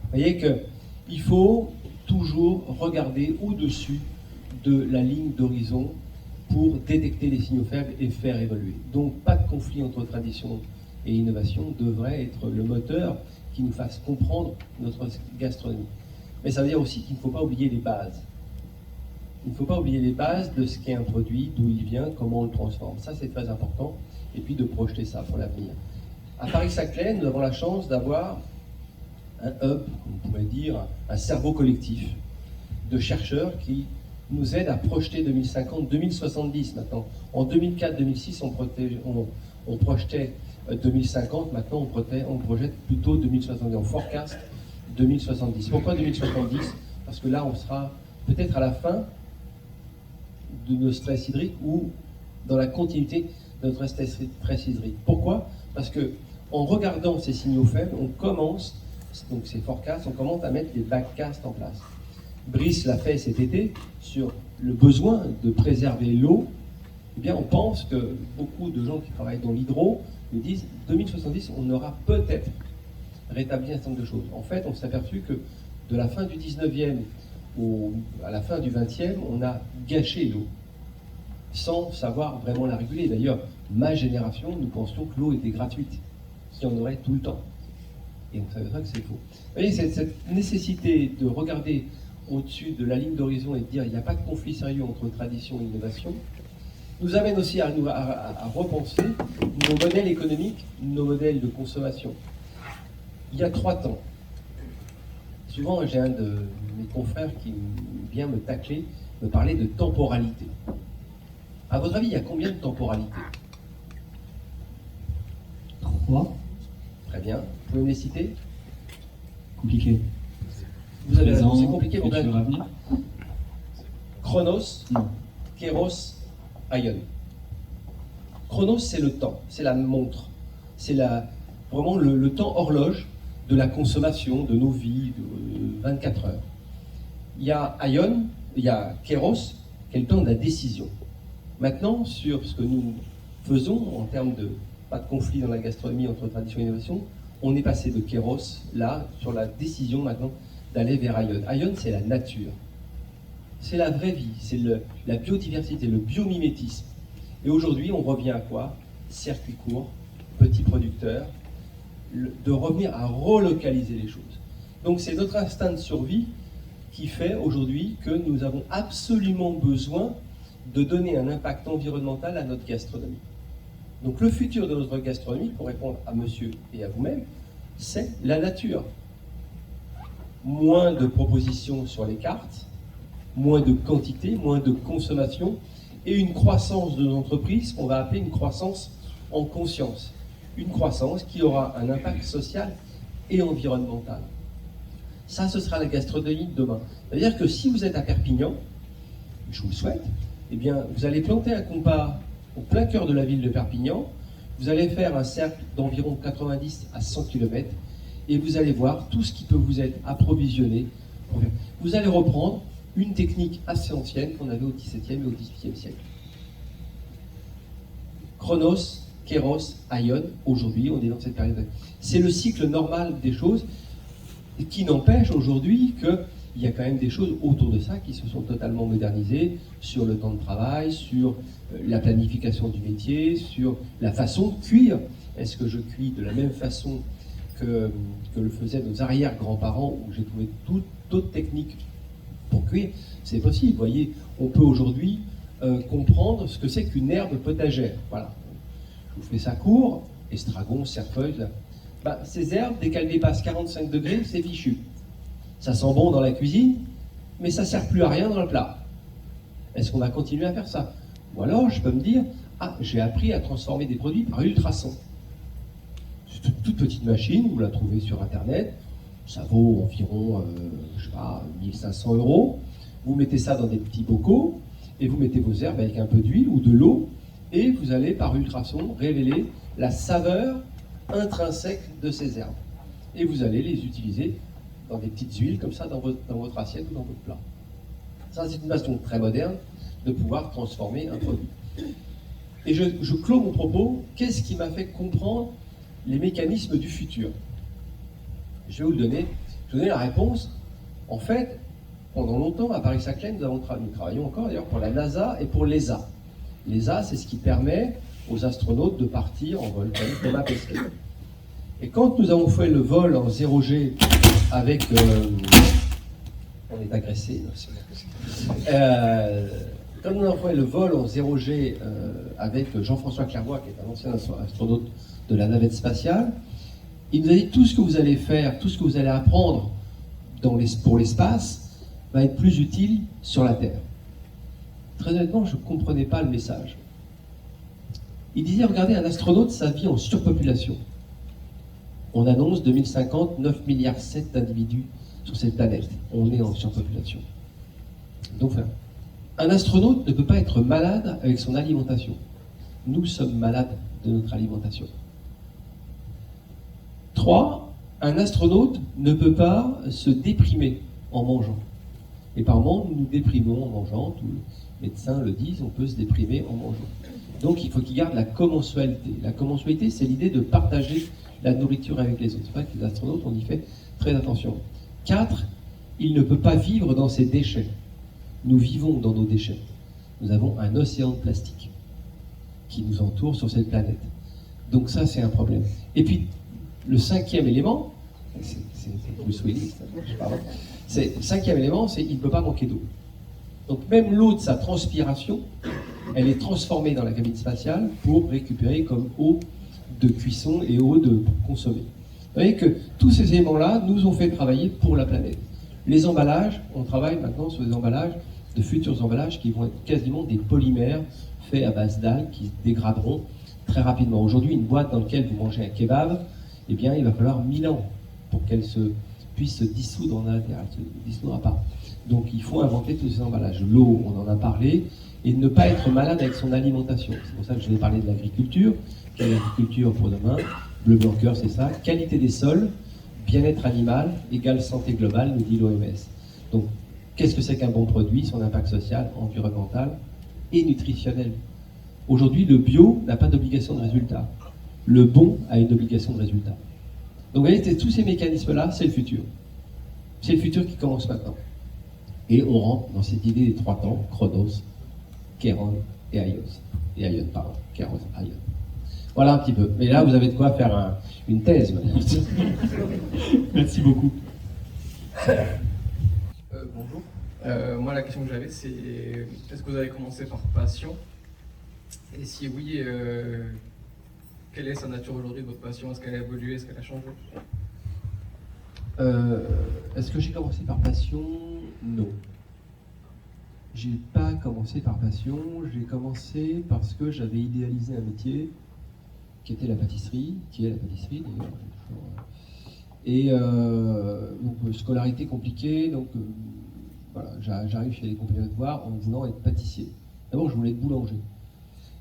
Vous voyez qu'il faut toujours regarder au-dessus de la ligne d'horizon pour détecter les signaux faibles et faire évoluer. Donc pas de conflit entre tradition et innovation devrait être le moteur qui nous fasse comprendre notre gastronomie. Mais ça veut dire aussi qu'il ne faut pas oublier les bases. Il ne faut pas oublier les bases de ce qu'est un produit, d'où il vient, comment on le transforme. Ça c'est très important, et puis de projeter ça pour l'avenir. À Paris-Saclay, nous avons la chance d'avoir un hub, on pourrait dire, un cerveau collectif de chercheurs qui nous aident à projeter 2050, 2070 maintenant. En 2004-2006, on projetait 2050, maintenant on projette plutôt 2070, on forecast 2070. Pourquoi 2070? Parce que là, on sera peut-être à la fin de nos stress hydriques ou dans la continuité de notre stress hydrique. Pourquoi? Parce que en regardant ces signaux faibles, on commence, donc ces forecasts, on commence à mettre les backcasts en place. Brice l'a fait cet été sur le besoin de préserver l'eau. Eh bien, on pense que beaucoup de gens qui travaillent dans l'hydro nous disent 2070, on aura peut-être rétabli un certain nombre de choses. En fait, on s'est aperçu que de la fin du 19e à la fin du 20e, on a gâché l'eau sans savoir vraiment la réguler. D'ailleurs, ma génération, nous pensions que l'eau était gratuite, qu'il y en aurait tout le temps. Et on savait pas que c'est faux. Vous voyez, cette nécessité de regarder au-dessus de la ligne d'horizon et de dire il n'y a pas de conflit sérieux entre tradition et innovation, nous amène aussi à repenser nos modèles économiques, nos modèles de consommation. Il y a 3 temps. Souvent, j'ai un de mes confrères qui vient me tacler, me parler de temporalité. À votre avis, il y a combien de temporalités? 3. Très bien. Vous pouvez me les citer? Compliqué. Vous avez raison, Présent, c'est compliqué. futur, avenir. Chronos, Non. Kéros, Aion. Chronos, c'est le temps, c'est la montre, c'est vraiment le temps horloge de la consommation, de nos vies, de 24 heures. Il y a Aion, il y a Kéros, qui est le temps de la décision. Maintenant, sur ce que nous faisons en termes de pas de conflit dans la gastronomie entre tradition et innovation, on est passé de Kéros, là, sur la décision maintenant d'aller vers Aion. Aion, c'est la nature. C'est la vraie vie, c'est la biodiversité, le biomimétisme. Et aujourd'hui, on revient à quoi? Circuit court, petits producteurs, de revenir à relocaliser les choses. Donc c'est notre instinct de survie qui fait aujourd'hui que nous avons absolument besoin de donner un impact environnemental à notre gastronomie. Donc le futur de notre gastronomie, pour répondre à monsieur et à vous-même, c'est la nature. Moins de propositions sur les cartes, moins de quantité, moins de consommation, et une croissance de nos entreprises qu'on va appeler une croissance en conscience. Une croissance qui aura un impact social et environnemental. Ça, ce sera la gastronomie de demain. C'est-à-dire que si vous êtes à Perpignan, je vous le souhaite, eh bien, vous allez planter un compas au plein cœur de la ville de Perpignan, vous allez faire un cercle d'environ 90 à 100 km, et vous allez voir tout ce qui peut vous être approvisionné. Vous allez reprendre une technique assez ancienne qu'on avait au XVIIe et au XVIIIe siècle. Chronos, Kéros, Aion, aujourd'hui, on est dans cette période. C'est le cycle normal des choses, et qui n'empêche aujourd'hui qu'il y a quand même des choses autour de ça qui se sont totalement modernisées, sur le temps de travail, sur la planification du métier, sur la façon de cuire. Est-ce que je cuis de la même façon que le faisaient nos arrière-grands-parents, où j'ai trouvé d'autres techniques pour cuire? C'est possible. Vous voyez, on peut aujourd'hui comprendre ce que c'est qu'une herbe potagère. Voilà. Je vous fais ça court, estragon, cerfeuil. Ces herbes, dès qu'elles dépassent 45 degrés, c'est fichu. Ça sent bon dans la cuisine, mais ça ne sert plus à rien dans le plat. Est-ce qu'on va continuer à faire ça? Ou alors, je peux me dire, j'ai appris à transformer des produits par ultrasons. C'est une toute petite machine, vous la trouvez sur Internet, ça vaut environ, 1500 €. Vous mettez ça dans des petits bocaux, et vous mettez vos herbes avec un peu d'huile ou de l'eau, et vous allez, par ultrasons, révéler la saveur intrinsèque de ces herbes. Et vous allez les utiliser dans des petites huiles, comme ça, dans votre assiette ou dans votre plat. Ça, c'est une façon très moderne de pouvoir transformer un produit. Et je clôt mon propos. Qu'est-ce qui m'a fait comprendre les mécanismes du futur? Je vais vous le donner. Je vais vous donner la réponse. En fait, pendant longtemps, à Paris-Saclay, nous travaillons encore d'ailleurs pour la NASA et pour l'ESA. L'ESA, c'est ce qui permet aux astronautes de partir en vol, comme Thomas Pesquet. Et quand nous avons fait le vol en 0G avec... on est agressé. Quand nous avons fait le vol en 0G avec Jean-François Clairvoy, qui est un ancien astronaute de la navette spatiale, il nous a dit tout ce que vous allez faire, tout ce que vous allez apprendre pour l'espace va être plus utile sur la Terre. Très honnêtement, je ne comprenais pas le message. Il disait, regardez, un astronaute, ça vit en surpopulation. On annonce 2050, 9,7 milliards d'individus sur cette planète. On est en surpopulation. Donc, un astronaute ne peut pas être malade avec son alimentation. Nous sommes malades de notre alimentation. 3, un astronaute ne peut pas se déprimer en mangeant. Et par moment, nous nous déprimons en mangeant. Tous les médecins le disent, on peut se déprimer en mangeant. Donc il faut qu'il garde la commensualité. La commensualité, c'est l'idée de partager la nourriture avec les autres. C'est vrai que les astronautes, on y fait très attention. 4, il ne peut pas vivre dans ses déchets. Nous vivons dans nos déchets. Nous avons un océan de plastique qui nous entoure sur cette planète. Donc ça, c'est un problème. Et puis, le 5e élément, c'est Bruce Willis, le 5e élément, c'est qu'il ne peut pas manquer d'eau. Donc même l'eau de sa transpiration, elle est transformée dans la cabine spatiale pour récupérer comme eau de cuisson et eau de consommer. Vous voyez que tous ces éléments-là nous ont fait travailler pour la planète. Les emballages, on travaille maintenant sur des emballages, de futurs emballages qui vont être quasiment des polymères faits à base d'algues qui se dégraderont très rapidement. Aujourd'hui, une boîte dans laquelle vous mangez un kebab, eh bien, il va falloir 1000 ans pour qu'elle puisse se dissoudre en algue. Elle ne se dissoudra pas. Donc il faut inventer tous ces emballages. L'eau, on en a parlé, et ne pas être malade avec son alimentation. C'est pour ça que je vais parler de l'agriculture. Quelle agriculture pour demain? Bleu, blanc, cœur, c'est ça. Qualité des sols, bien-être animal, égale santé globale, nous dit l'OMS. Donc, qu'est-ce que c'est qu'un bon produit? Son impact social, environnemental et nutritionnel. Aujourd'hui, le bio n'a pas d'obligation de résultat. Le bon a une obligation de résultat. Donc, vous voyez, tous ces mécanismes-là, c'est le futur. C'est le futur qui commence maintenant. Et on rentre dans cette idée des 3 temps, Chronos, Kéron et Aion. Kéros, Aion. Voilà un petit peu. Mais là, vous avez de quoi faire une thèse. Merci beaucoup. Bonjour. Moi, la question que j'avais, c'est est-ce que vous avez commencé par passion? Et si oui, quelle est sa nature aujourd'hui, votre passion? Est-ce qu'elle a évolué? Est-ce qu'elle a changé? Est-ce que j'ai commencé par passion? Non. J'ai pas commencé par passion, j'ai commencé parce que j'avais idéalisé un métier qui était la pâtisserie, qui est la pâtisserie d'ailleurs. Et donc scolarité compliquée, donc voilà, j'arrive chez les compagnons de devoirs en voulant être pâtissier. D'abord je voulais être boulanger.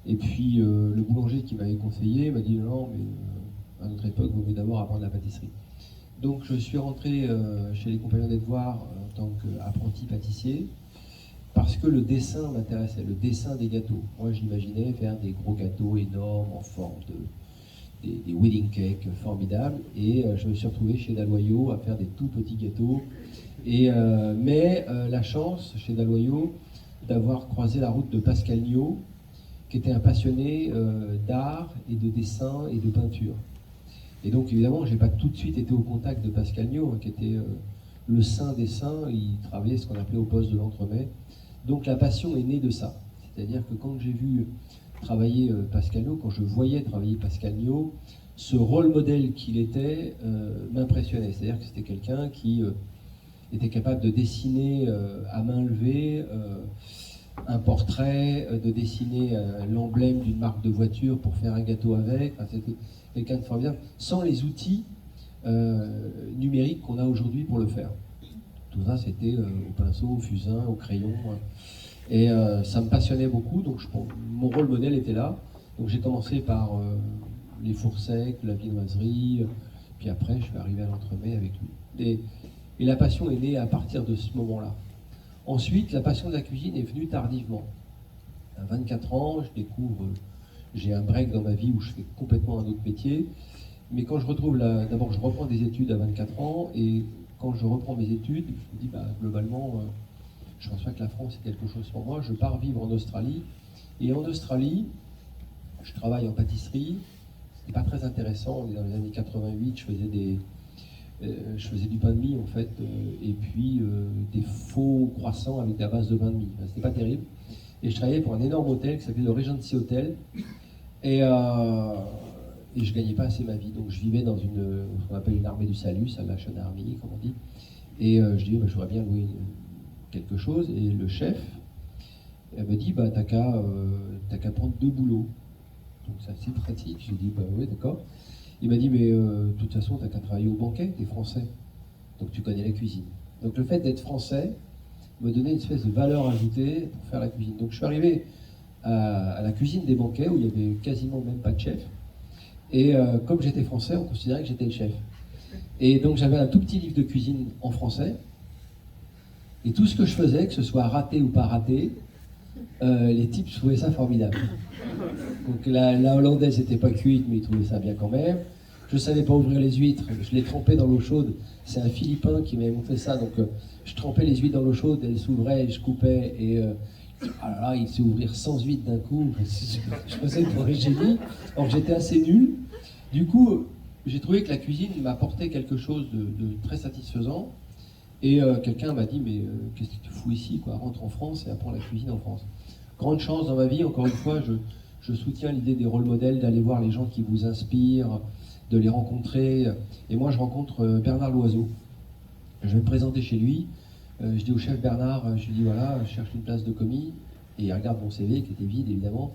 Et puis le boulanger qui m'avait conseillé m'a dit non, mais à notre époque, vous devez d'abord apprendre la pâtisserie. Donc je suis rentré chez les compagnons des devoirs en tant qu'apprenti pâtissier parce que le dessin m'intéressait, le dessin des gâteaux. Moi j'imaginais faire des gros gâteaux énormes en forme des wedding cakes formidables et je me suis retrouvé chez Dalloyau à faire des tout petits gâteaux. Mais la chance chez Dalloyau d'avoir croisé la route de Pascal Niot, qui était un passionné d'art et de dessin et de peinture. Et donc évidemment, j'ai pas tout de suite été au contact de Pascal Niot, qui était le saint des saints. Il travaillait ce qu'on appelait au poste de l'entremet. Donc la passion est née de ça. C'est-à-dire que quand j'ai vu travailler Pascal Niot, quand je voyais travailler Pascal Niot, ce rôle modèle qu'il était m'impressionnait. C'est-à-dire que c'était quelqu'un qui était capable de dessiner à main levée un portrait, de dessiner l'emblème d'une marque de voiture pour faire un gâteau avec. Enfin, c'était quelqu'un de formidable, sans les outils numériques qu'on a aujourd'hui pour le faire. Tout ça, c'était au pinceau, au fusain, au crayon. Et ça me passionnait beaucoup, donc mon rôle modèle était là. Donc j'ai commencé par les fours secs, la viennoiserie, puis après je suis arrivé à l'entremet avec lui. Et la passion est née à partir de ce moment-là. Ensuite, la passion de la cuisine est venue tardivement. À 24 ans, je découvre, j'ai un break dans ma vie où je fais complètement un autre métier. Mais quand je retrouve d'abord je reprends des études à 24 ans, et quand je reprends mes études, je me dis globalement, je pense pas que la France est quelque chose pour moi. Je pars vivre en Australie. Et en Australie, je travaille en pâtisserie. C'était pas très intéressant. On est dans les années 88, je faisais du pain de mie en fait, et puis des faux croissants avec la base de pain de mie. C'était pas terrible. Et je travaillais pour un énorme hôtel qui s'appelait le Regency Hotel. Et je gagnais pas assez ma vie. Donc je vivais dans ce qu'on appelle une armée du salut, Salvation Army, comme on dit. Et je dis, je voudrais bien louer quelque chose. Et le chef me dit, t'as qu'à prendre 2 boulots. Donc c'est assez pratique. J'ai dit, oui, d'accord. Il m'a dit, mais de toute façon, t'as qu'à travailler au banquet, t'es français. Donc tu connais la cuisine. Donc le fait d'être français me donnait une espèce de valeur ajoutée pour faire la cuisine. Donc je suis arrivé à la cuisine des banquets où il y avait quasiment même pas de chef. Et comme j'étais français, on considérait que j'étais le chef. Et donc j'avais un tout petit livre de cuisine en français. Et tout ce que je faisais, que ce soit raté ou pas raté, les types trouvaient ça formidable. Donc la hollandaise n'était pas cuite, mais ils trouvaient ça bien quand même. Je ne savais pas ouvrir les huîtres, je les trempais dans l'eau chaude. C'est un Philippin qui m'avait montré ça, donc je trempais les huîtres dans l'eau chaude, elles s'ouvraient, je coupais, et il sait ouvrir 100 huîtres d'un coup. Je pensais pour un génie, alors j'étais assez nul. Du coup, j'ai trouvé que la cuisine m'apportait quelque chose de très satisfaisant. Et quelqu'un m'a dit, mais qu'est-ce que tu fous ici, quoi? Rentre en France et apprends la cuisine en France. Grande chance dans ma vie, encore une fois, je soutiens l'idée des rôles modèles, d'aller voir les gens qui vous inspirent, de les rencontrer. Et moi, je rencontre Bernard Loiseau. Je vais me présenter chez lui. Je dis au chef Bernard, je lui dis, voilà, je cherche une place de commis. Et il regarde mon CV, qui était vide, évidemment.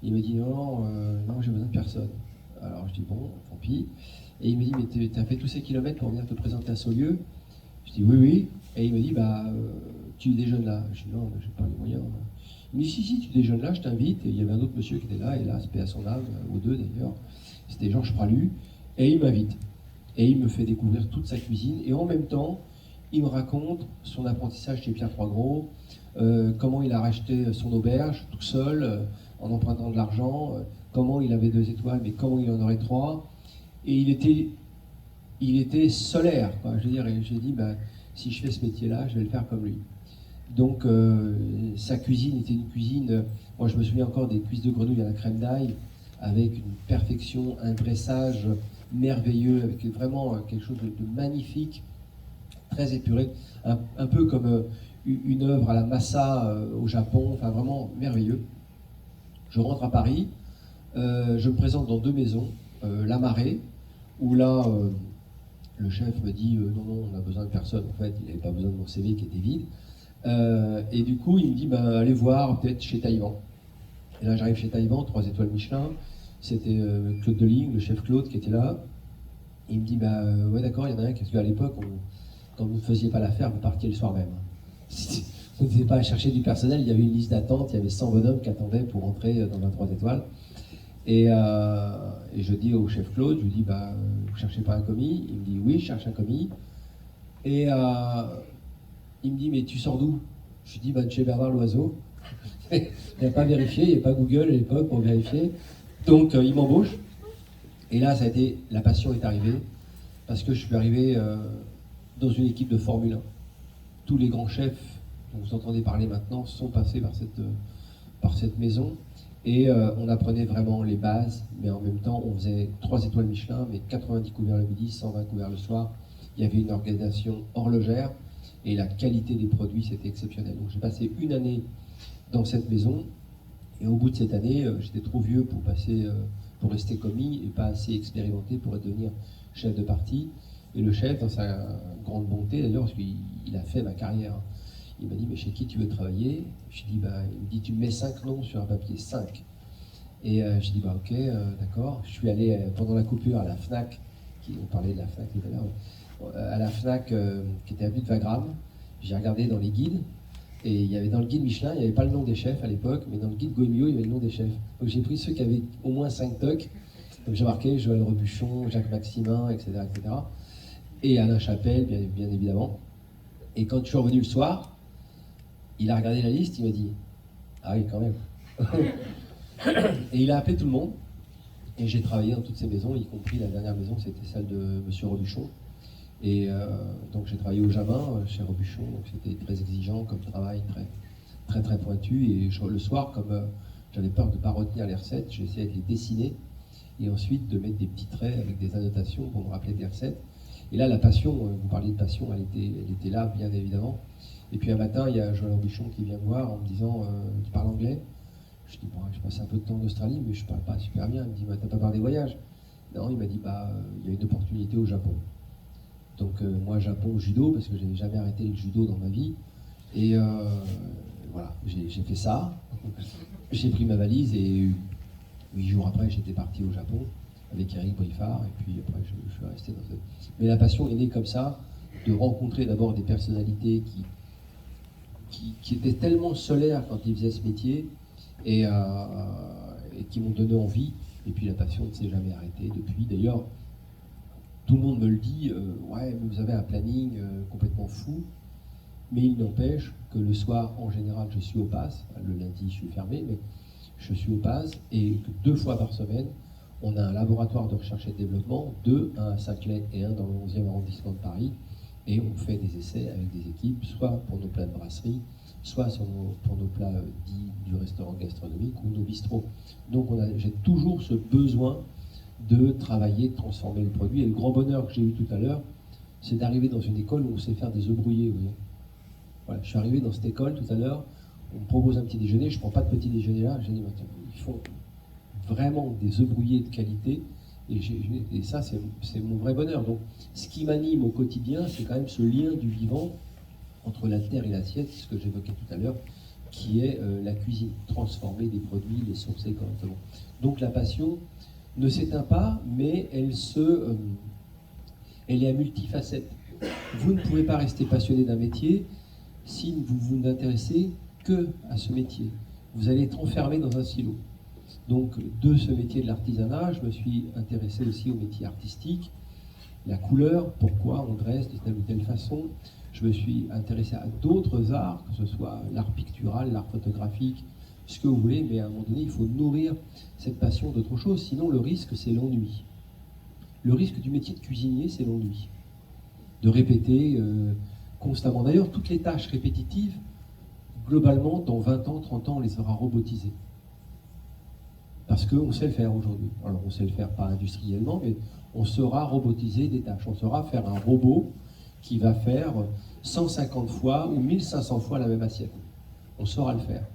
Il me dit, non, j'ai besoin de personne. Alors je dis, bon, tant pis. Et il me dit, mais tu as fait tous ces kilomètres pour venir te présenter à Saulieu? Je dis, oui. Et il me dit, tu déjeunes là. Je dis, non, je n'ai pas les moyens. Il me dit, si, tu déjeunes là, je t'invite. Et il y avait un autre monsieur qui était là, et là, paix à son âme, ou deux d'ailleurs. C'était Georges Pralu. Et il m'invite. Et il me fait découvrir toute sa cuisine. Et en même temps, il me raconte son apprentissage chez Pierre Troisgros, comment il a racheté son auberge tout seul, en empruntant de l'argent, comment il avait 2 étoiles, mais comment il en aurait 3. Et il était solaire, quoi. Je veux dire, et j'ai dit, si je fais ce métier-là, je vais le faire comme lui. Donc, sa cuisine était une cuisine, moi je me souviens encore des cuisses de grenouille à la crème d'ail, avec une perfection, un dressage merveilleux, avec vraiment quelque chose de magnifique, très épuré, un peu comme une œuvre à la Massa au Japon, enfin vraiment merveilleux. Je rentre à Paris, je me présente dans 2 maisons, La Marée, où là, le chef me dit non, non, on a besoin de personne. En fait, il n'avait pas besoin de mon CV qui était vide. Et du coup, il me dit allez voir peut-être chez Taïwan. Et là, j'arrive chez Taïwan, 3 étoiles Michelin. C'était Claude Deligne, le chef Claude, qui était là. Il me dit ouais, d'accord, il y en a un, parce qu'à l'époque, quand vous ne faisiez pas l'affaire, vous partiez le soir même. Vous n'étiez pas à chercher du personnel, il y avait une liste d'attente, il y avait 100 bonhommes qui attendaient pour entrer dans un 3 étoiles. Et je dis au chef Claude, je lui dis vous cherchez pas un commis? Il me dit oui, je cherche un commis. Et il me dit mais tu sors d'où? Je lui dis de chez Bernard Loiseau. Il n'a pas vérifié, il n'y avait pas Google à l'époque pour vérifier. Donc il m'embauche. Et là, ça a été, la passion est arrivée, parce que je suis arrivé dans une équipe de Formule 1. Tous les grands chefs dont vous entendez parler maintenant sont passés par cette maison. Et on apprenait vraiment les bases, mais en même temps, on faisait 3 étoiles Michelin, mais 90 couverts le midi, 120 couverts le soir. Il y avait une organisation horlogère, et la qualité des produits, c'était exceptionnel. Donc j'ai passé une année dans cette maison, et au bout de cette année, j'étais trop vieux pour rester commis, et pas assez expérimenté pour devenir chef de parti. Et le chef, dans sa grande bonté d'ailleurs, parce qu'il a fait ma carrière, il m'a dit mais chez qui tu veux travailler? Je dis il me dit tu me mets 5 noms sur un papier, 5. Et je dis ok, d'accord. Je suis allé pendant la coupure à la Fnac, on parlait de la Fnac tout à l'heure, à la Fnac qui était à but de Wagram. J'ai regardé dans les guides, et il y avait dans le guide Michelin, il n'y avait pas le nom des chefs à l'époque, mais dans le guide Goemio, il y avait le nom des chefs. Donc j'ai pris ceux qui avaient au moins 5 tocs. Donc j'ai marqué Joël Rebuchon, Jacques Maximin, etc., etc. Et Alain Chapelle, bien évidemment. Et quand je suis revenu le soir, il a regardé la liste, il m'a dit ah oui, quand même. Et il a appelé tout le monde. Et j'ai travaillé dans toutes ces maisons, y compris la dernière maison, c'était celle de M. Rebuchon. Et donc j'ai travaillé au Jamin chez Rebuchon, donc c'était très exigeant comme travail, très pointu. Et le soir, comme j'avais peur de ne pas retenir les recettes, j'ai essayé de les dessiner et ensuite de mettre des petits traits avec des annotations pour me rappeler des recettes. Et là, la passion, vous parliez de passion, elle était là, bien évidemment. Et puis un matin, il y a Joël Rebuchon qui vient me voir en me disant tu parles anglais? Je dis je passe un peu de temps en Australie, mais je parle pas super bien. Il me dit t'as pas parlé voyage? Non, il m'a dit il y a une opportunité au Japon. Donc moi, Japon, judo, parce que je n'avais jamais arrêté le judo dans ma vie. Et voilà, j'ai fait ça. J'ai pris ma valise et 8 jours après, j'étais parti au Japon avec Eric Briffard. Et puis après, je suis resté dans cette... Mais la passion est née comme ça, de rencontrer d'abord des personnalités qui étaient tellement solaires quand ils faisaient ce métier et qui m'ont donné envie. Et puis la passion ne s'est jamais arrêtée depuis. D'ailleurs, tout le monde me le dit, ouais, mais vous avez un planning complètement fou, mais il n'empêche que le soir, en général, je suis au PAS. Le lundi, je suis fermé, mais je suis au PAS, et que 2 fois par semaine, on a un laboratoire de recherche et de développement, 2, un à Saclay et un dans le 11e arrondissement de Paris, et on fait des essais avec des équipes, soit pour nos plats de brasserie, soit pour nos plats dits du restaurant gastronomique ou nos bistrots. Donc j'ai toujours ce besoin de travailler, de transformer le produit. Et le grand bonheur que j'ai eu tout à l'heure, c'est d'arriver dans une école où on sait faire des œufs brouillés. Vous voyez. Voilà, je suis arrivé dans cette école tout à l'heure, on me propose un petit déjeuner, je ne prends pas de petit déjeuner là, j'ai dit, ils font vraiment des œufs brouillés de qualité, et ça, c'est mon vrai bonheur. Donc, ce qui m'anime au quotidien, c'est quand même ce lien du vivant entre la terre et l'assiette, ce que j'évoquais tout à l'heure, qui est la cuisine, transformer des produits, les sourcer correctement. Donc la passion ne s'éteint pas, mais elle est à multifacettes. Vous ne pouvez pas rester passionné d'un métier si vous vous n'intéressez que à ce métier. Vous allez être enfermé dans un silo. Donc de ce métier de l'artisanat, je me suis intéressé aussi au métier artistique, la couleur, pourquoi on dresse de telle ou telle façon. Je me suis intéressé à d'autres arts, que ce soit l'art pictural, l'art photographique, ce que vous voulez, mais à un moment donné, il faut nourrir cette passion d'autre chose, sinon le risque, c'est l'ennui. Le risque du métier de cuisinier, c'est l'ennui. De répéter constamment. D'ailleurs, toutes les tâches répétitives, globalement, dans 20 ans, 30 ans, on les aura robotisées. Parce qu'on sait le faire aujourd'hui. Alors, on sait le faire pas industriellement, mais on saura robotiser des tâches. On saura faire un robot qui va faire 150 fois ou 1500 fois la même assiette. On saura le faire.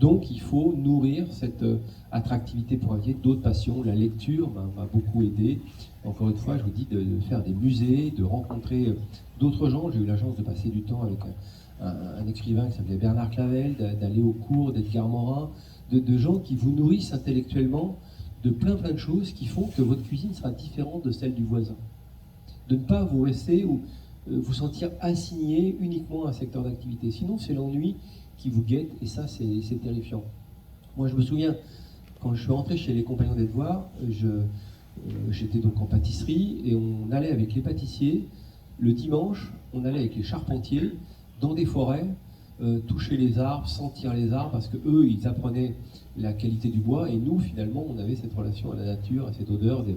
Donc il faut nourrir cette attractivité pour inviter d'autres passions. La lecture m'a beaucoup aidé. Encore une fois, je vous dis de faire des musées, de rencontrer d'autres gens. J'ai eu la chance de passer du temps avec un écrivain qui s'appelait Bernard Clavel, d'aller au cours d'Edgar Morin, de gens qui vous nourrissent intellectuellement de plein de choses qui font que votre cuisine sera différente de celle du voisin. De ne pas vous rester ou vous sentir assigné uniquement à un secteur d'activité. Sinon, c'est l'ennui qui vous guette et ça, c'est terrifiant. Moi, je me souviens, quand je suis rentré chez les Compagnons des Devoirs, j'étais donc en pâtisserie et on allait avec les pâtissiers. Le dimanche, on allait avec les charpentiers dans des forêts, toucher les arbres, sentir les arbres, parce que eux, ils apprenaient la qualité du bois, et nous, finalement, on avait cette relation à la nature, à cette odeur. Vous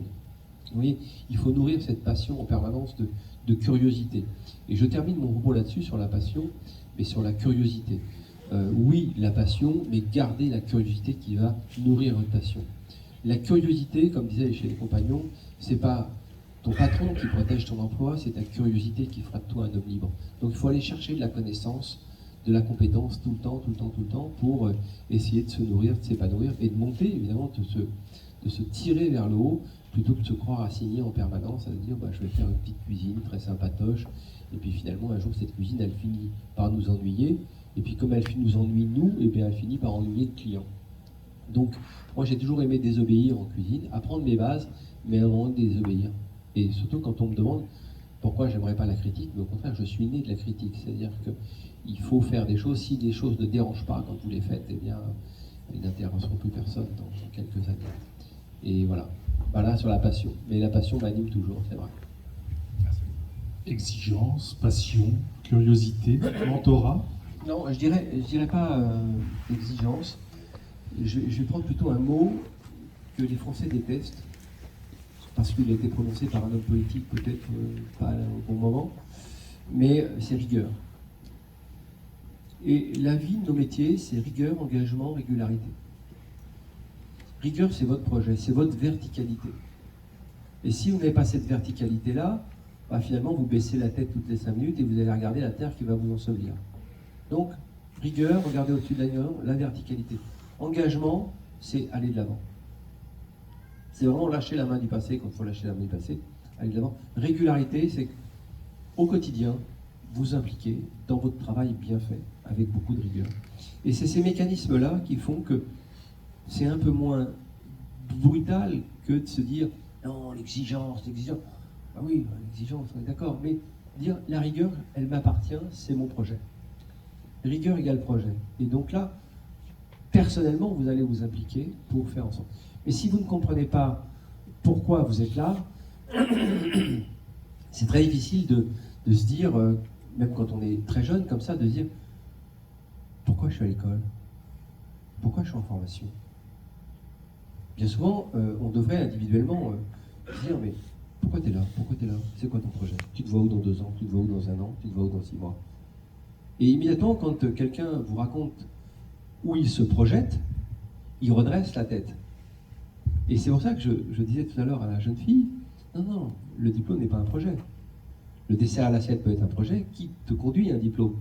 voyez, il faut nourrir cette passion en permanence de curiosité. Et je termine mon propos là-dessus, sur la passion, mais sur la curiosité. Oui, la passion, mais gardez la curiosité qui va nourrir votre passion. La curiosité, comme disait chez les Compagnons, c'est pas ton patron qui protège ton emploi, c'est ta curiosité qui fera de toi un homme libre. Donc il faut aller chercher de la connaissance, de la compétence tout le temps, pour essayer de se nourrir, de s'épanouir et de monter, évidemment, de se tirer vers le haut, plutôt que de se croire assigné en permanence à se dire je vais faire une petite cuisine très sympatoche, et puis finalement un jour cette cuisine elle finit par nous ennuyer, et puis comme elle nous ennuie nous, et bien elle finit par ennuyer le client. Donc moi j'ai toujours aimé désobéir en cuisine, apprendre mes bases, mais à un moment désobéir. Et surtout quand on me demande pourquoi j'aimerais pas la critique, mais au contraire je suis né de la critique, c'est-à-dire qu'il faut faire des choses, si des choses ne dérangent pas quand vous les faites, eh bien ils n'intéresseront plus personne dans quelques années. Et voilà. Voilà sur la passion. Mais la passion m'anime toujours, c'est vrai. Exigence, passion, curiosité, mentorat. Non, je dirais pas exigence. Je vais prendre plutôt un mot que les Français détestent, parce qu'il a été prononcé par un homme politique peut-être pas au bon moment, mais c'est rigueur. Et la vie de nos métiers, c'est rigueur, engagement, régularité. Rigueur, c'est votre projet, c'est votre verticalité. Et si vous n'avez pas cette verticalité-là, finalement, vous baissez la tête toutes les 5 minutes et vous allez regarder la terre qui va vous ensevelir. Donc, rigueur, regardez au-dessus de la verticalité. Engagement, c'est aller de l'avant. C'est vraiment lâcher la main du passé quand il faut lâcher la main du passé, aller de l'avant. Régularité, c'est au quotidien, vous impliquer dans votre travail bien fait, avec beaucoup de rigueur. Et c'est ces mécanismes-là qui font que c'est un peu moins brutal que de se dire non, l'exigence. Ah oui, l'exigence, on est d'accord, mais dire la rigueur, elle m'appartient, c'est mon projet. Rigueur égale projet. Et donc là, personnellement, vous allez vous impliquer pour faire ensemble. Mais si vous ne comprenez pas pourquoi vous êtes là, c'est très difficile de se dire, même quand on est très jeune comme ça, de se dire pourquoi je suis à l'école, pourquoi je suis en formation. Bien souvent, on devrait individuellement se dire mais pourquoi tu es là, c'est quoi ton projet, tu te vois où dans 2 ans, tu te vois où dans 1 an, tu te vois où dans 6 mois. Et immédiatement, quand quelqu'un vous raconte où il se projette, il redresse la tête. Et c'est pour ça que je disais tout à l'heure à la jeune fille, non, le diplôme n'est pas un projet. Le dessert à l'assiette peut être un projet qui te conduit à un diplôme.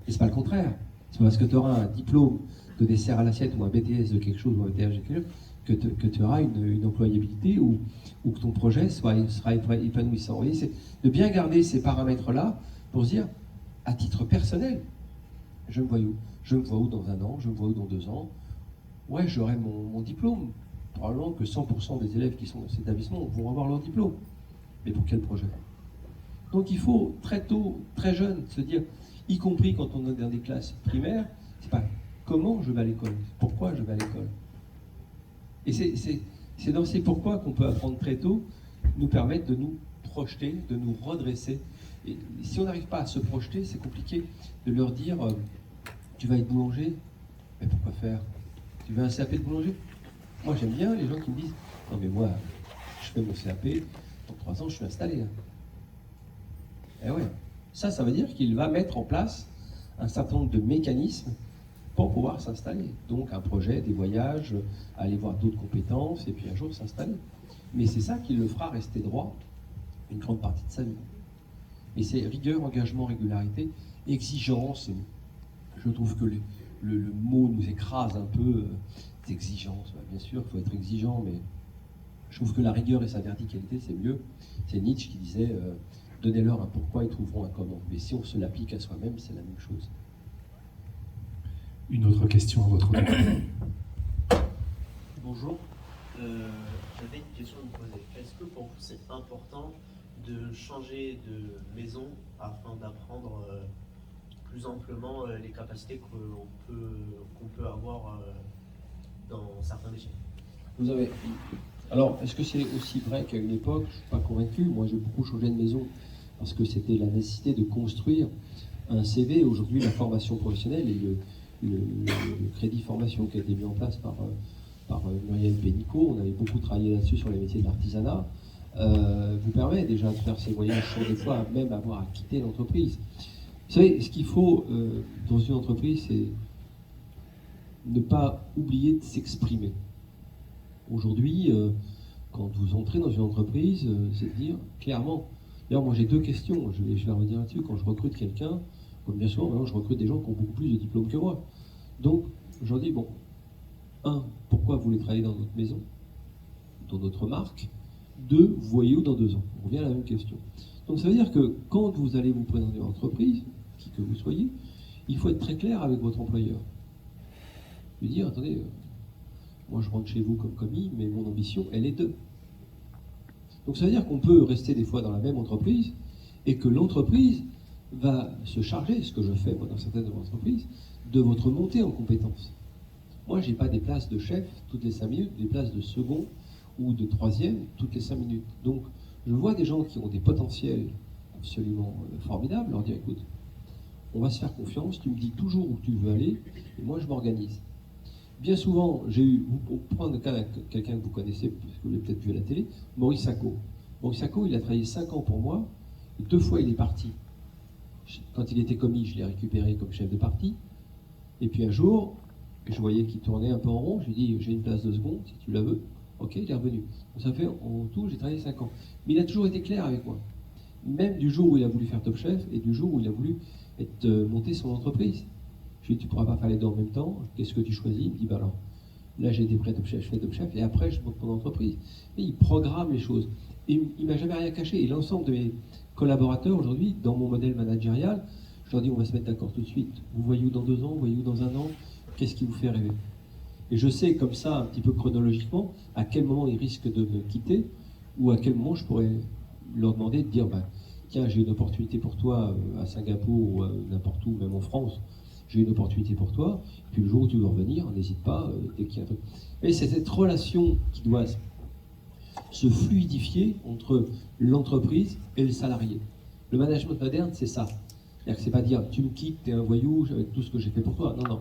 Et c'est pas le contraire. C'est parce que tu auras un diplôme de dessert à l'assiette ou un BTS de quelque chose ou un BTS de quelque chose que tu auras une employabilité ou que ton projet sera épanouissant. Vous voyez, c'est de bien garder ces paramètres-là pour se dire, à titre personnel, je me vois où? Je me vois où dans 1 an? Je me vois où dans 2 ans? Ouais, j'aurai mon diplôme. Probablement que 100% des élèves qui sont dans cet établissement vont avoir leur diplôme. Mais pour quel projet? Donc il faut très tôt, très jeune, se dire, y compris quand on est dans des classes primaires, c'est pas comment je vais à l'école, pourquoi je vais à l'école. Et c'est dans ces pourquoi qu'on peut apprendre très tôt, nous permettre de nous projeter, de nous redresser. Et si on n'arrive pas à se projeter, c'est compliqué de leur dire tu vas être boulanger, mais pourquoi faire? Tu veux un CAP de boulanger? Moi j'aime bien les gens qui me disent non mais moi je fais mon CAP, dans 3 ans je suis installé. Eh ouais, ça veut dire qu'il va mettre en place un certain nombre de mécanismes pour pouvoir s'installer. Donc un projet, des voyages, aller voir d'autres compétences et puis un jour s'installer. Mais c'est ça qui le fera rester droit une grande partie de sa vie. Mais c'est rigueur, engagement, régularité, exigence. Je trouve que le mot nous écrase un peu. Exigence, bien sûr, il faut être exigeant, mais je trouve que la rigueur et sa verticalité, c'est mieux. C'est Nietzsche qui disait donnez-leur un pourquoi, ils trouveront un comment. Mais si on se l'applique à soi-même, c'est la même chose. Une autre question à votre honneur. Bonjour, j'avais une question à vous poser. Est-ce que pour vous c'est important de changer de maison afin d'apprendre plus amplement les capacités qu'on peut avoir dans certains métiers? Vous avez... Alors, est-ce que c'est aussi vrai qu'à une époque, je ne suis pas convaincu, moi j'ai beaucoup changé de maison parce que c'était la nécessité de construire un CV. Aujourd'hui, la formation professionnelle et le crédit formation qui a été mis en place par Muriel Pénicaud, on avait beaucoup travaillé là-dessus sur les métiers de l'artisanat, vous permet déjà de faire ces voyages sans des fois même avoir à quitter l'entreprise. Vous savez, ce qu'il faut dans une entreprise, c'est ne pas oublier de s'exprimer. Aujourd'hui, quand vous entrez dans une entreprise, c'est de dire clairement. D'ailleurs, moi j'ai deux questions, je vais revenir là-dessus. Quand je recrute quelqu'un, comme bien souvent, maintenant je recrute des gens qui ont beaucoup plus de diplômes que moi. Donc, je leur dis, bon, pourquoi vous voulez travailler dans notre maison, dans notre marque? 2, vous voyez où dans 2 ans? On revient à la même question. Donc ça veut dire que quand vous allez vous présenter à l'entreprise, qui que vous soyez, il faut être très clair avec votre employeur. Lui dire, attendez, moi je rentre chez vous comme commis, mais mon ambition, elle est de. Donc ça veut dire qu'on peut rester des fois dans la même entreprise et que l'entreprise va se charger, ce que je fais moi dans certaines entreprises, de votre montée en compétences. Moi, je n'ai pas des places de chef toutes les 5 minutes, des places de second ou de troisième toutes les 5 minutes. Donc, je vois des gens qui ont des potentiels absolument formidables, leur dire, écoute, on va se faire confiance, tu me dis toujours où tu veux aller, et moi, je m'organise. Bien souvent, j'ai eu, pour prendre le cas de quelqu'un que vous connaissez, parce que vous l'avez peut-être vu à la télé, Maurice Sacco. Maurice Sacco, il a travaillé 5 ans pour moi, et 2 fois il est parti. Quand il était commis, je l'ai récupéré comme chef de parti, et puis un jour, je voyais qu'il tournait un peu en rond, je lui ai dit, j'ai une place de seconde, si tu la veux. Ok, il est revenu. Donc ça fait, en tout, j'ai travaillé 5 ans. Mais il a toujours été clair avec moi. Même du jour où il a voulu faire Top Chef, et du jour où il a voulu monter son entreprise. Je lui ai dit, tu ne pourras pas faire les deux en même temps, qu'est-ce que tu choisis? Il me dit, bah alors, là j'ai été prêt Top Chef, je fais Top Chef, et après je monte mon entreprise. Et il programme les choses. Et il ne m'a jamais rien caché. Et l'ensemble de mes collaborateurs aujourd'hui, dans mon modèle managérial, je leur dis, on va se mettre d'accord tout de suite. Vous voyez où dans 2 ans, vous voyez où dans 1 an, qu'est-ce qui vous fait rêver? Et je sais comme ça, un petit peu chronologiquement, à quel moment ils risquent de me quitter, ou à quel moment je pourrais leur demander de dire, bah, tiens, j'ai une opportunité pour toi à Singapour ou n'importe où, même en France, j'ai une opportunité pour toi, et puis le jour où tu veux revenir, n'hésite pas, dès qu'il y a un truc. Et c'est cette relation qui doit se fluidifier entre l'entreprise et le salarié. Le management moderne, c'est ça. C'est-à-dire que c'est pas dire, tu me quittes, t'es un voyou, avec tout ce que j'ai fait pour toi. Non, non.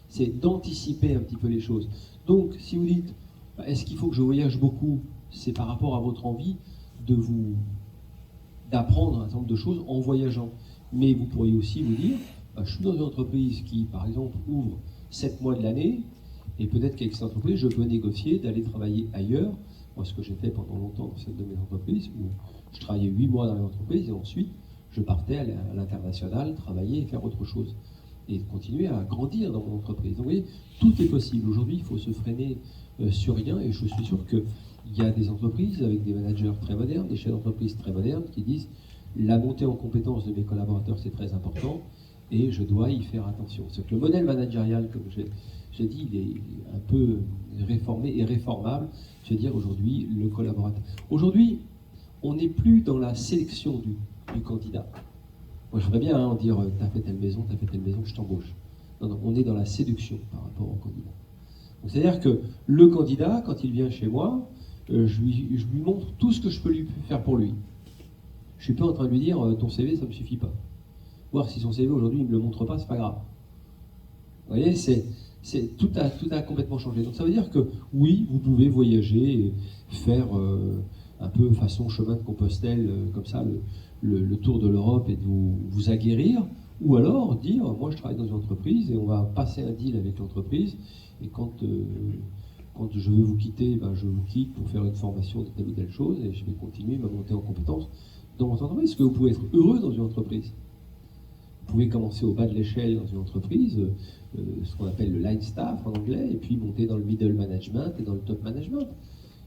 C'est d'anticiper un petit peu les choses. Donc, si vous dites, est-ce qu'il faut que je voyage beaucoup? C'est par rapport à votre envie d'apprendre un certain nombre de choses en voyageant. Mais vous pourriez aussi vous dire, je suis dans une entreprise qui, par exemple, ouvre 7 mois de l'année, et peut-être qu'avec cette entreprise, je peux négocier d'aller travailler ailleurs. Moi, ce que j'ai fait pendant longtemps dans cette de mes entreprises, où je travaillais 8 mois dans l'entreprise, et ensuite, je partais à l'international, travailler et faire autre chose. Et continuer à grandir dans mon entreprise. Donc, vous voyez, tout est possible. Aujourd'hui, il faut se freiner sur rien, et je suis sûr qu'il y a des entreprises avec des managers très modernes, des chefs d'entreprise très modernes, qui disent la montée en compétence de mes collaborateurs, c'est très important, et je dois y faire attention. C'est que le modèle managérial, comme j'ai dit, il est un peu réformé et réformable. Je veux dire, aujourd'hui, le collaborateur. Aujourd'hui, on n'est plus dans la sélection du candidat. Moi, je voudrais bien dire, t'as fait telle maison, je t'embauche. Non, non, on est dans la séduction par rapport au candidat. C'est-à-dire que le candidat, quand il vient chez moi, je lui montre tout ce que je peux lui faire pour lui. Je suis pas en train de lui dire, ton CV, ça ne me suffit pas. Voir si son CV, aujourd'hui, il ne me le montre pas, c'est pas grave. Vous voyez, tout a complètement changé. Donc ça veut dire que, oui, vous pouvez voyager et faire un peu façon chemin de Compostelle, comme ça, le tour de l'Europe et de vous aguerrir, ou alors dire, moi je travaille dans une entreprise et on va passer un deal avec l'entreprise, et quand je veux vous quitter, je vous quitte pour faire une formation de telle ou telle chose, et je vais continuer ma montée en compétences dans votre entreprise, est-ce que vous pouvez être heureux dans une entreprise? Vous pouvez commencer au bas de l'échelle dans une entreprise, ce qu'on appelle le line staff en anglais, et puis monter dans le middle management et dans le top management,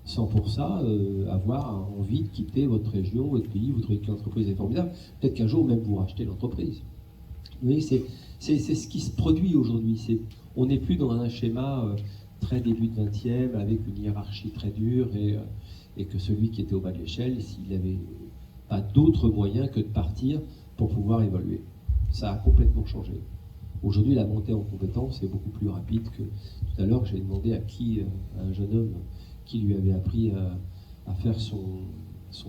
sans pour ça avoir envie de quitter votre région, votre pays, vous trouvez que l'entreprise est formidable, peut-être qu'un jour même vous rachetez l'entreprise. Vous voyez, c'est ce qui se produit aujourd'hui. On n'est plus dans un schéma très début de 20e, avec une hiérarchie très dure, et que celui qui était au bas de l'échelle, s'il n'avait pas d'autre moyen que de partir pour pouvoir évoluer. Ça a complètement changé. Aujourd'hui, la montée en compétence est beaucoup plus rapide que tout à l'heure. J'ai demandé à un jeune homme qui lui avait appris à faire son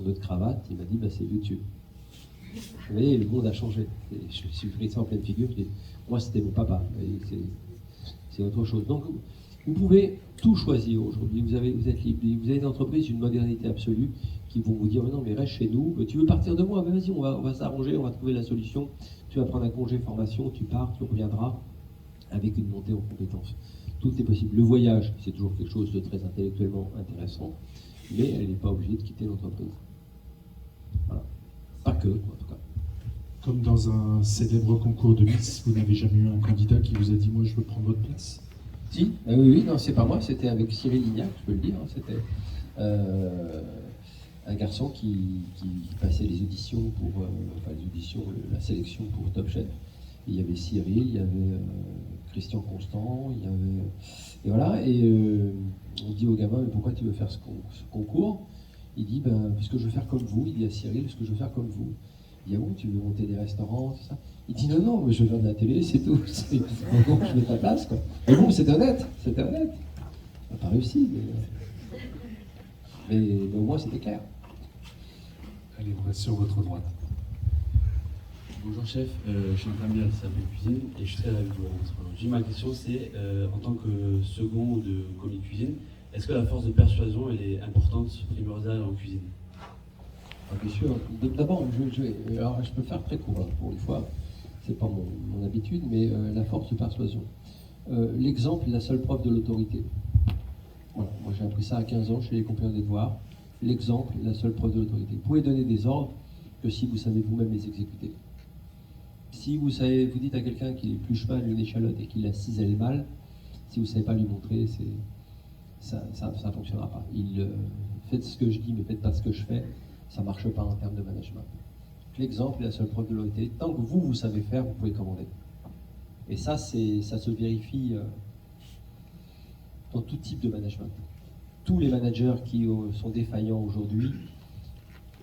nœud de cravate. Il m'a dit, c'est YouTube. Vous voyez, le monde a changé. Et je suis pris ça en pleine figure. Je dis, moi, c'était mon papa. C'est autre chose. Donc, vous pouvez tout choisir aujourd'hui. Vous êtes libre. Vous avez une entreprise, une modernité absolue, qui vont vous dire, non, mais reste chez nous. Tu veux partir de moi? Vas-y, on va s'arranger, on va trouver la solution. Tu vas prendre un congé formation, tu pars, tu reviendras avec une montée en compétences. Tout est possible. Le voyage, c'est toujours quelque chose de très intellectuellement intéressant, mais elle n'est pas obligée de quitter l'entreprise. Voilà. Pas que, en tout cas. Comme dans un célèbre concours de Miss, vous n'avez jamais eu un candidat qui vous a dit « moi je veux prendre votre place ». Si, oui, non, c'est pas moi, c'était avec Cyril Lignac, je peux le dire. C'était un garçon qui passait les auditions la sélection pour Top Chef. Il y avait Cyril, il y avait Christian Constant, il y avait... Et voilà, on dit au gamin, mais pourquoi tu veux faire ce concours? Il dit, parce que je veux faire comme vous. Il dit à Cyril, parce que je veux faire comme vous. Il dit, ah bon, tu veux monter des restaurants, tout ça? Il dit, non, mais je veux faire de la télé, c'est tout. Donc je mets ta place, quoi. Mais bon, c'était honnête. Ça n'a pas réussi, mais au moins c'était clair. Allez, on reste sur votre droite. Bonjour chef, je suis en train de lire la cuisine et je serai avec vous. J'ai ma question, c'est en tant que second de commis cuisine, est-ce que la force de persuasion elle est importante, primordiale en cuisine? Bien sûr. D'abord, alors je peux faire très court pour une fois. C'est pas mon habitude, mais la force de persuasion. L'exemple est la seule preuve de l'autorité. Voilà. Moi j'ai appris ça à 15 ans chez les compagnons des devoirs. L'exemple est la seule preuve de l'autorité. Vous pouvez donner des ordres que si vous savez vous-même les exécuter. Si vous dites à quelqu'un qu'il épluche mal une échalote et qu'il la cisèle mal, si vous ne savez pas lui montrer, ça ne fonctionnera pas. Faites ce que je dis, mais faites pas ce que je fais, ça ne marche pas en termes de management. L'exemple est la seule preuve de l'autorité. Tant que vous savez faire, vous pouvez commander. Et ça se vérifie dans tout type de management. Tous les managers qui sont défaillants aujourd'hui,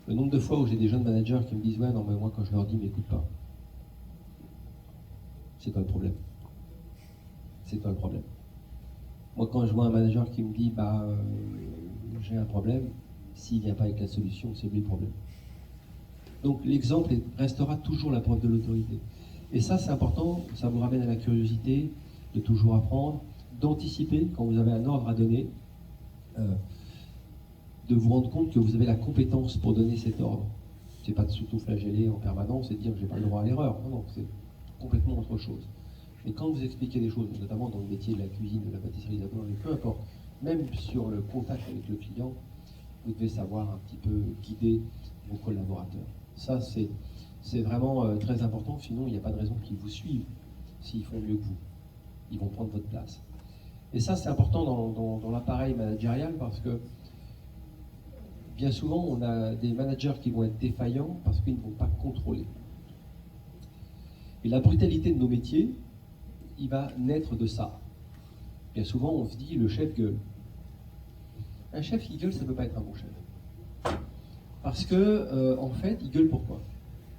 le nombre de fois où j'ai des jeunes managers qui me disent « ouais, non, mais moi, quand je leur dis, m'écoute pas », c'est toi le problème. C'est toi le problème. Moi, quand je vois un manager qui me dit « j'ai un problème », s'il ne vient pas avec la solution, c'est lui le problème. Donc l'exemple restera toujours la preuve de l'autorité. Et ça, c'est important, ça vous ramène à la curiosité, de toujours apprendre, d'anticiper quand vous avez un ordre à donner, de vous rendre compte que vous avez la compétence pour donner cet ordre. C'est pas de s'auto-flageller en permanence et de dire que j'ai pas le droit à l'erreur. Non, c'est complètement autre chose. Mais quand vous expliquez des choses, notamment dans le métier de la cuisine, de la pâtisserie, peu importe, même sur le contact avec le client, vous devez savoir un petit peu guider vos collaborateurs. Ça, c'est vraiment très important, sinon il n'y a pas de raison qu'ils vous suivent s'ils font mieux que vous. Ils vont prendre votre place. Et ça, c'est important dans l'appareil managérial parce que bien souvent, on a des managers qui vont être défaillants parce qu'ils ne vont pas contrôler. Et la brutalité de nos métiers, il va naître de ça. Bien souvent, on se dit, le chef gueule. Un chef qui gueule, ça ne peut pas être un bon chef. Parce que, en fait, il gueule pourquoi?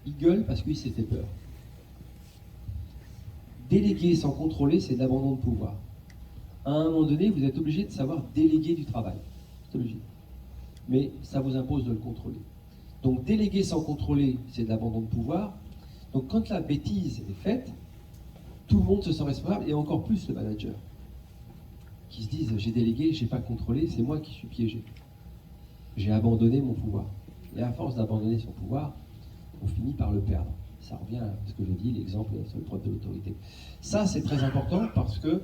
Il gueule parce qu'il s'est fait peur. Déléguer sans contrôler, c'est de l'abandon de pouvoir. À un moment donné, vous êtes obligé de savoir déléguer du travail. C'est obligé. Mais ça vous impose de le contrôler. Donc déléguer sans contrôler, c'est de l'abandon de pouvoir. Donc quand la bêtise est faite, tout le monde se sent responsable, et encore plus le manager, qui se disent j'ai délégué, j'ai pas contrôlé, c'est moi qui suis piégé. J'ai abandonné mon pouvoir. Et à force d'abandonner son pouvoir, on finit par le perdre. Ça revient à ce que je dis, l'exemple est la seule preuve de l'autorité. Ça, c'est très important parce que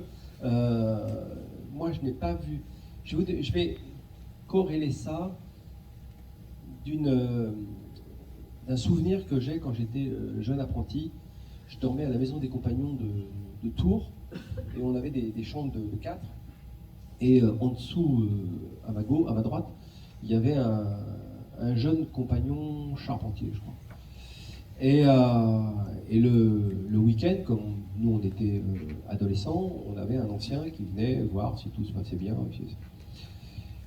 moi, je n'ai pas vu... Je vais corréler ça d'une d'un souvenir que j'ai quand j'étais jeune apprenti. Je dormais à la maison des compagnons de Tours, et on avait des chambres de 4. Et en dessous, à ma droite, il y avait un jeune compagnon charpentier, je crois. Et le week-end, comme nous on était adolescents, on avait un ancien qui venait voir si tout se passait bien.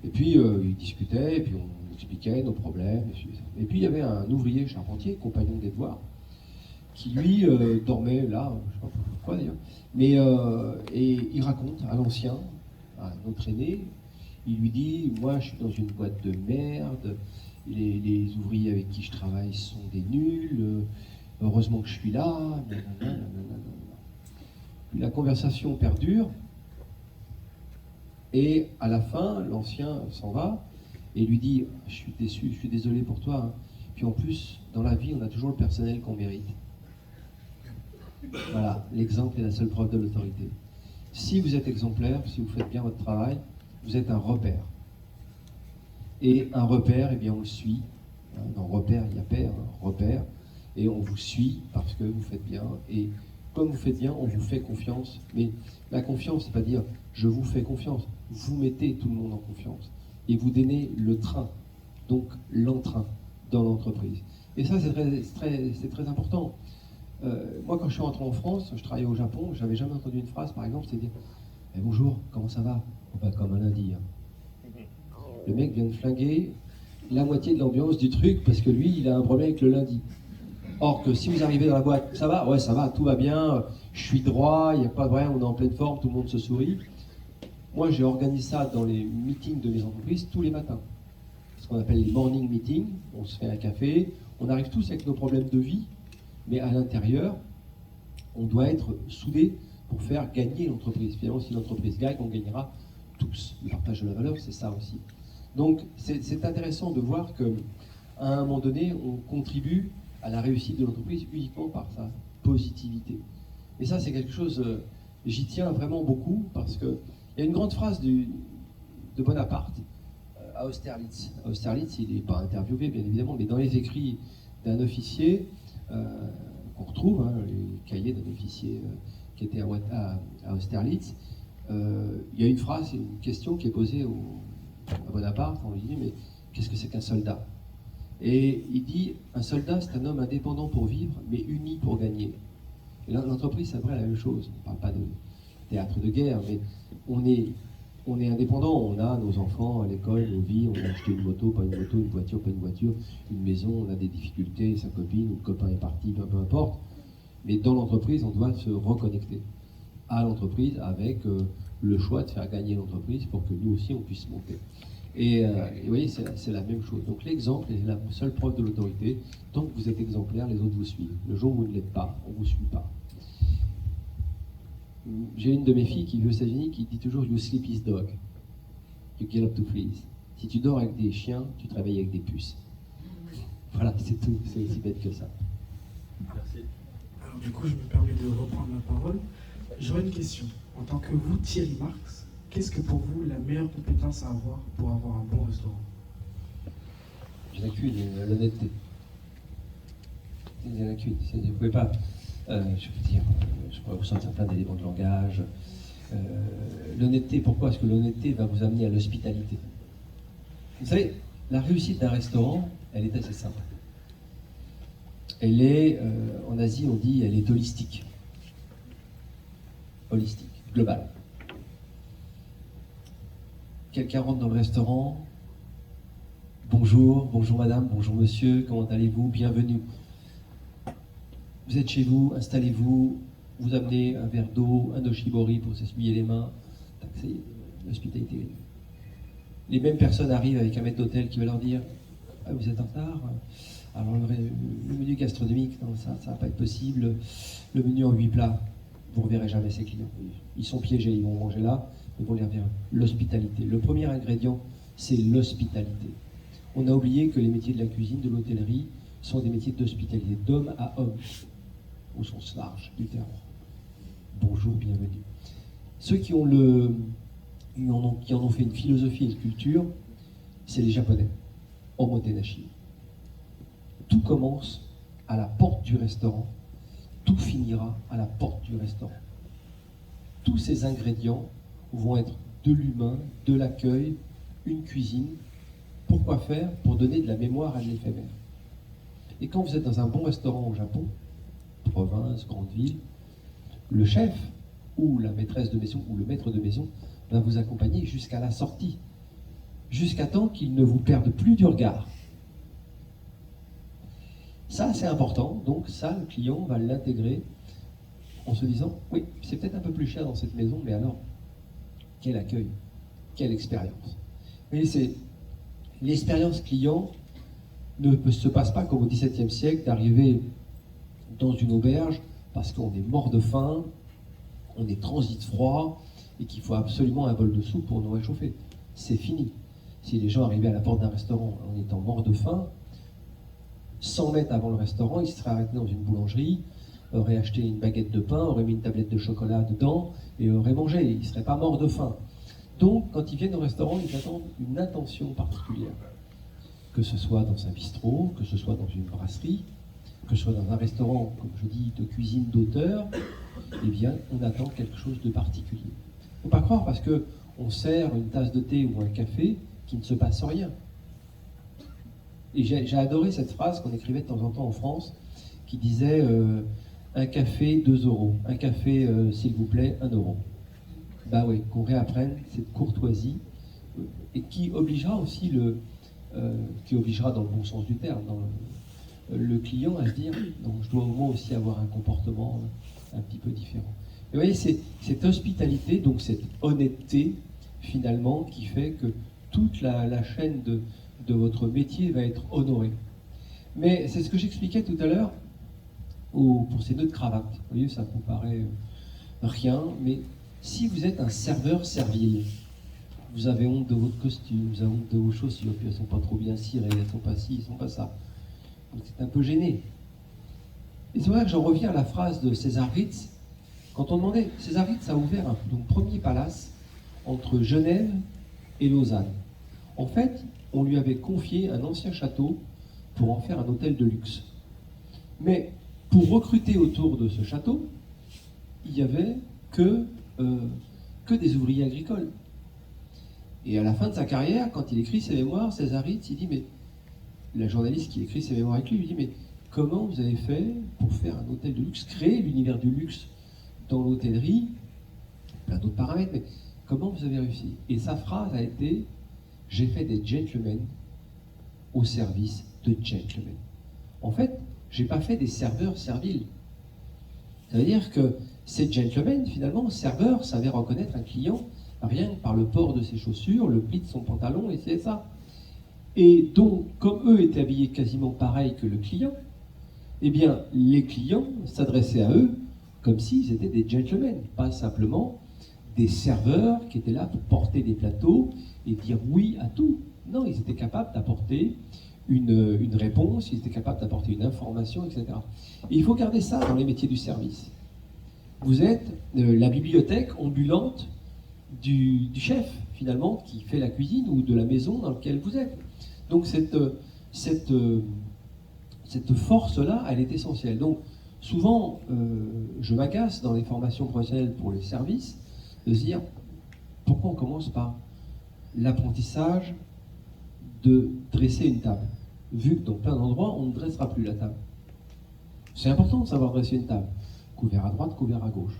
Et puis il discutait, et puis on expliquait nos problèmes. Et puis il y avait un ouvrier charpentier, compagnon des devoirs, qui lui dormait là, je ne sais pas pourquoi d'ailleurs, mais et il raconte à l'ancien, à notre aîné, il lui dit, moi je suis dans une boîte de merde, les ouvriers avec qui je travaille sont des nuls, heureusement que je suis là, nanana. La conversation perdure, et à la fin, l'ancien s'en va, et lui dit, je suis déçu, je suis désolé pour toi, hein. Puis en plus, dans la vie, on a toujours le personnel qu'on mérite. Voilà, l'exemple est la seule preuve de l'autorité. Si vous êtes exemplaire, si vous faites bien votre travail, vous êtes un repère. Et un repère, eh bien on le suit. Dans repère, il y a père, repère. Et on vous suit parce que vous faites bien. Et comme vous faites bien, on vous fait confiance. Mais la confiance, c'est pas dire je vous fais confiance. Vous mettez tout le monde en confiance. Et vous donnez le train, donc l'entrain dans l'entreprise. Et ça, c'est très important. Moi, quand je suis rentré en France, je travaillais au Japon, j'avais jamais entendu une phrase, par exemple, c'est dire eh, bonjour, comment ça va? Pas comme un lundi. Hein. Le mec vient de flinguer la moitié de l'ambiance du truc parce que lui, il a un problème avec le lundi. Or que si vous arrivez dans la boîte, ça va? Ouais, ça va, tout va bien, je suis droit, il n'y a pas de vrai, on est en pleine forme, tout le monde se sourit. Moi, j'ai organisé ça dans les meetings de mes entreprises tous les matins. Ce qu'on appelle les morning meetings, on se fait un café, on arrive tous avec nos problèmes de vie, mais à l'intérieur, on doit être soudés pour faire gagner l'entreprise. Finalement, si l'entreprise gagne, on gagnera tous. Le partage de la valeur, c'est ça aussi. Donc, c'est intéressant de voir qu'à un moment donné, on contribue à la réussite de l'entreprise uniquement par sa positivité. Et ça, c'est quelque chose, j'y tiens vraiment beaucoup, parce qu'il y a une grande phrase de Bonaparte à Austerlitz. À Austerlitz, il n'est pas interviewé, bien évidemment, mais dans les écrits d'un officier, qu'on retrouve, hein, les cahiers d'un officier qui était à Austerlitz, il y a une phrase, une question qui est posée à Bonaparte, on lui dit mais qu'est-ce que c'est qu'un soldat? Et il dit un soldat c'est un homme indépendant pour vivre mais uni pour gagner. Et l'entreprise c'est vrai la même chose, on ne parle pas de théâtre de guerre, mais on est indépendant, on a nos enfants à l'école, nos vies, on a acheté une moto, pas une moto, une voiture, pas une voiture, une maison, on a des difficultés, sa copine ou le copain est parti, peu importe. Mais dans l'entreprise, on doit se reconnecter à l'entreprise avec le choix de faire gagner l'entreprise pour que nous aussi on puisse monter. Et vous voyez, c'est la même chose. Donc l'exemple est la seule preuve de l'autorité. Tant que vous êtes exemplaire, les autres vous suivent. Le jour où vous ne l'êtes pas, on ne vous suit pas. J'ai une de mes filles qui vit aux États-Unis qui dit toujours You sleep is dog, you get up to please. Si tu dors avec des chiens, tu te réveilles avec des puces. Voilà, c'est tout, c'est aussi bête que ça. Merci. Alors du coup, je me permets de reprendre la parole. J'aurais une question. En tant que vous, Thierry Marx, qu'est-ce que pour vous la meilleure compétence à avoir pour avoir un bon restaurant? Il n'y en a qu'une, l'honnêteté. Il n'y en a qu'une. Vous ne pouvez pas. Je veux dire, je pourrais vous sortir plein d'éléments de langage. L'honnêteté, pourquoi? Parce que l'honnêteté va vous amener à l'hospitalité. Vous savez, la réussite d'un restaurant, elle est assez simple. Elle est, en Asie, on dit, elle est holistique. Holistique, globale. Quelqu'un rentre dans le restaurant, bonjour, bonjour madame, bonjour monsieur, comment allez-vous, bienvenue. Vous êtes chez vous, installez-vous, vous amenez un verre d'eau, un oshibori pour s'essuyer les mains. C'est l'hospitalité. Les mêmes personnes arrivent avec un maître d'hôtel qui va leur dire ah, vous êtes en retard. Alors le menu gastronomique, non, ça va pas être possible. Le menu en 8 plats, vous ne reverrez jamais ces clients. Ils sont piégés, ils vont manger là, ils vont les reverrer. L'hospitalité. Le premier ingrédient, c'est l'hospitalité. On a oublié que les métiers de la cuisine, de l'hôtellerie, sont des métiers d'hospitalité, d'homme à homme, au sens large du terme. Bonjour, bienvenue. Ceux qui en ont fait une philosophie et une culture, c'est les Japonais, omotenashi. tout commence à la porte du restaurant, tout finira à la porte du restaurant. Tous ces ingrédients vont être de l'humain, de l'accueil, une cuisine. Pourquoi faire? Pour donner de la mémoire à de l'éphémère. Et quand vous êtes dans un bon restaurant au Japon, province, grande ville, le chef ou la maîtresse de maison ou le maître de maison va vous accompagner jusqu'à la sortie, jusqu'à temps qu'il ne vous perde plus du regard. Ça, c'est important. Donc ça, le client va l'intégrer en se disant, oui, c'est peut-être un peu plus cher dans cette maison, mais alors, quel accueil, quelle expérience. Et c'est l'expérience client ne se passe pas comme au XVIIe siècle, d'arriver dans une auberge parce qu'on est mort de faim, on est transit froid et qu'il faut absolument un bol de soupe pour nous réchauffer. C'est fini. Si les gens arrivaient à la porte d'un restaurant en étant morts de faim, 100 mètres avant le restaurant, ils se seraient arrêtés dans une boulangerie, auraient acheté une baguette de pain, auraient mis une tablette de chocolat dedans et auraient mangé. Ils ne seraient pas morts de faim. Donc, quand ils viennent au restaurant, ils attendent une attention particulière. Que ce soit dans un bistrot, que ce soit dans une brasserie, que ce soit dans un restaurant, comme je dis, de cuisine d'auteur, eh bien, on attend quelque chose de particulier. Il ne faut pas croire parce qu'on sert une tasse de thé ou un café qu'il ne se passe rien. Et j'ai adoré cette phrase qu'on écrivait de temps en temps en France, qui disait un café, 2 €. Un café, s'il vous plaît, 1 €. Bah oui, qu'on réapprenne cette courtoisie et qui obligera aussi qui obligera dans le bon sens du terme, le client à se dire, donc je dois au moins aussi avoir un comportement un petit peu différent. Et vous voyez, c'est cette hospitalité, donc cette honnêteté, finalement, qui fait que toute la chaîne de votre métier va être honorée. Mais c'est ce que j'expliquais tout à l'heure pour ces nœuds de cravate. Vous voyez, ça vous paraît rien, mais si vous êtes un serveur servile, vous avez honte de votre costume, vous avez honte de vos chaussures, puis elles ne sont pas trop bien cirées, elles ne sont pas ci, elles ne sont pas ça. Donc c'est un peu gêné. Et c'est vrai que j'en reviens à la phrase de César Ritz. Quand on demandait, César Ritz a ouvert un premier palace entre Genève et Lausanne. En fait, on lui avait confié un ancien château pour en faire un hôtel de luxe. Mais pour recruter autour de ce château, il n'y avait que des ouvriers agricoles. Et à la fin de sa carrière, quand il écrit ses mémoires, César Ritz, il dit, mais la journaliste qui écrit ses mémoires avec lui, lui dit, mais comment vous avez fait pour faire un hôtel de luxe, créer l'univers du luxe dans l'hôtellerie, plein d'autres paramètres, mais comment vous avez réussi? Et sa phrase a été, j'ai fait des gentlemen au service de gentlemen. En fait, j'ai pas fait des serveurs serviles. Ça veut dire que ces gentlemen, finalement, serveurs, savaient reconnaître un client rien que par le port de ses chaussures, le pli de son pantalon, et c'est ça. Et donc, comme eux étaient habillés quasiment pareil que le client, eh bien, les clients s'adressaient à eux comme s'ils étaient des gentlemen, pas simplement des serveurs qui étaient là pour porter des plateaux et dire oui à tout. Non, ils étaient capables d'apporter une réponse, ils étaient capables d'apporter une information, etc. Et il faut garder ça dans les métiers du service. Vous êtes la bibliothèque ambulante du chef, finalement, qui fait la cuisine ou de la maison dans laquelle vous êtes. Donc cette force-là, elle est essentielle. Donc souvent, je m'agace dans les formations professionnelles pour les services, de se dire, pourquoi on commence par l'apprentissage de dresser une table, vu que dans plein d'endroits, on ne dressera plus la table. C'est important de savoir dresser une table. Couvert à droite, couvert à gauche.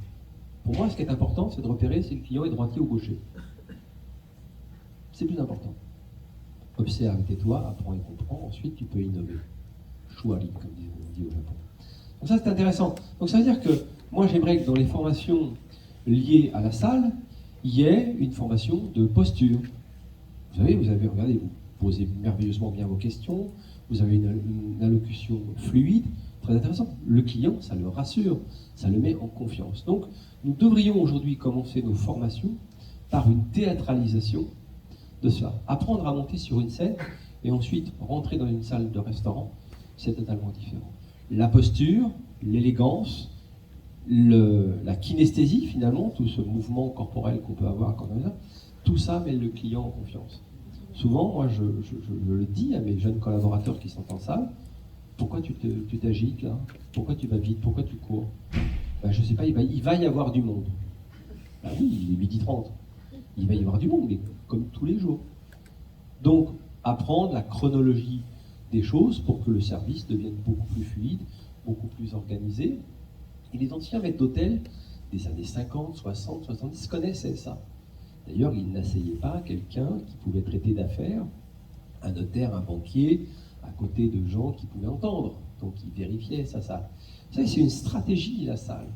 Pour moi, ce qui est important, c'est de repérer si le client est droitier ou gaucher. C'est plus important. Observe, tais-toi, apprends et comprends, ensuite tu peux innover. Shuari, comme on dit au Japon. Donc ça, c'est intéressant. Donc ça veut dire que moi, j'aimerais que dans les formations liées à la salle, il y ait une formation de posture. Vous savez, regardez, vous posez merveilleusement bien vos questions, vous avez une allocution fluide, très intéressant. Le client, ça le rassure, ça le met en confiance. Donc, nous devrions aujourd'hui commencer nos formations par une théâtralisation de cela. Apprendre à monter sur une scène et ensuite rentrer dans une salle de restaurant, c'est totalement différent. La posture, l'élégance, la kinesthésie finalement, tout ce mouvement corporel qu'on peut avoir quand même, tout ça met le client en confiance. Souvent, moi je le dis à mes jeunes collaborateurs qui sont en salle, pourquoi tu t'agites là? Pourquoi tu vas vite? Pourquoi tu cours? Ben, je ne sais pas, il va y avoir du monde. Ben oui, il est 12h30. Il va y avoir du monde, mais comme tous les jours. Donc, apprendre la chronologie des choses pour que le service devienne beaucoup plus fluide, beaucoup plus organisé. Et les anciens maîtres d'hôtel des années 50, 60, 70 connaissaient ça. D'ailleurs, ils n'asseyaient pas quelqu'un qui pouvait traiter d'affaires, un notaire, un banquier, à côté de gens qui pouvaient entendre. Donc, ils vérifiaient ça. Ça, c'est une stratégie, la salle.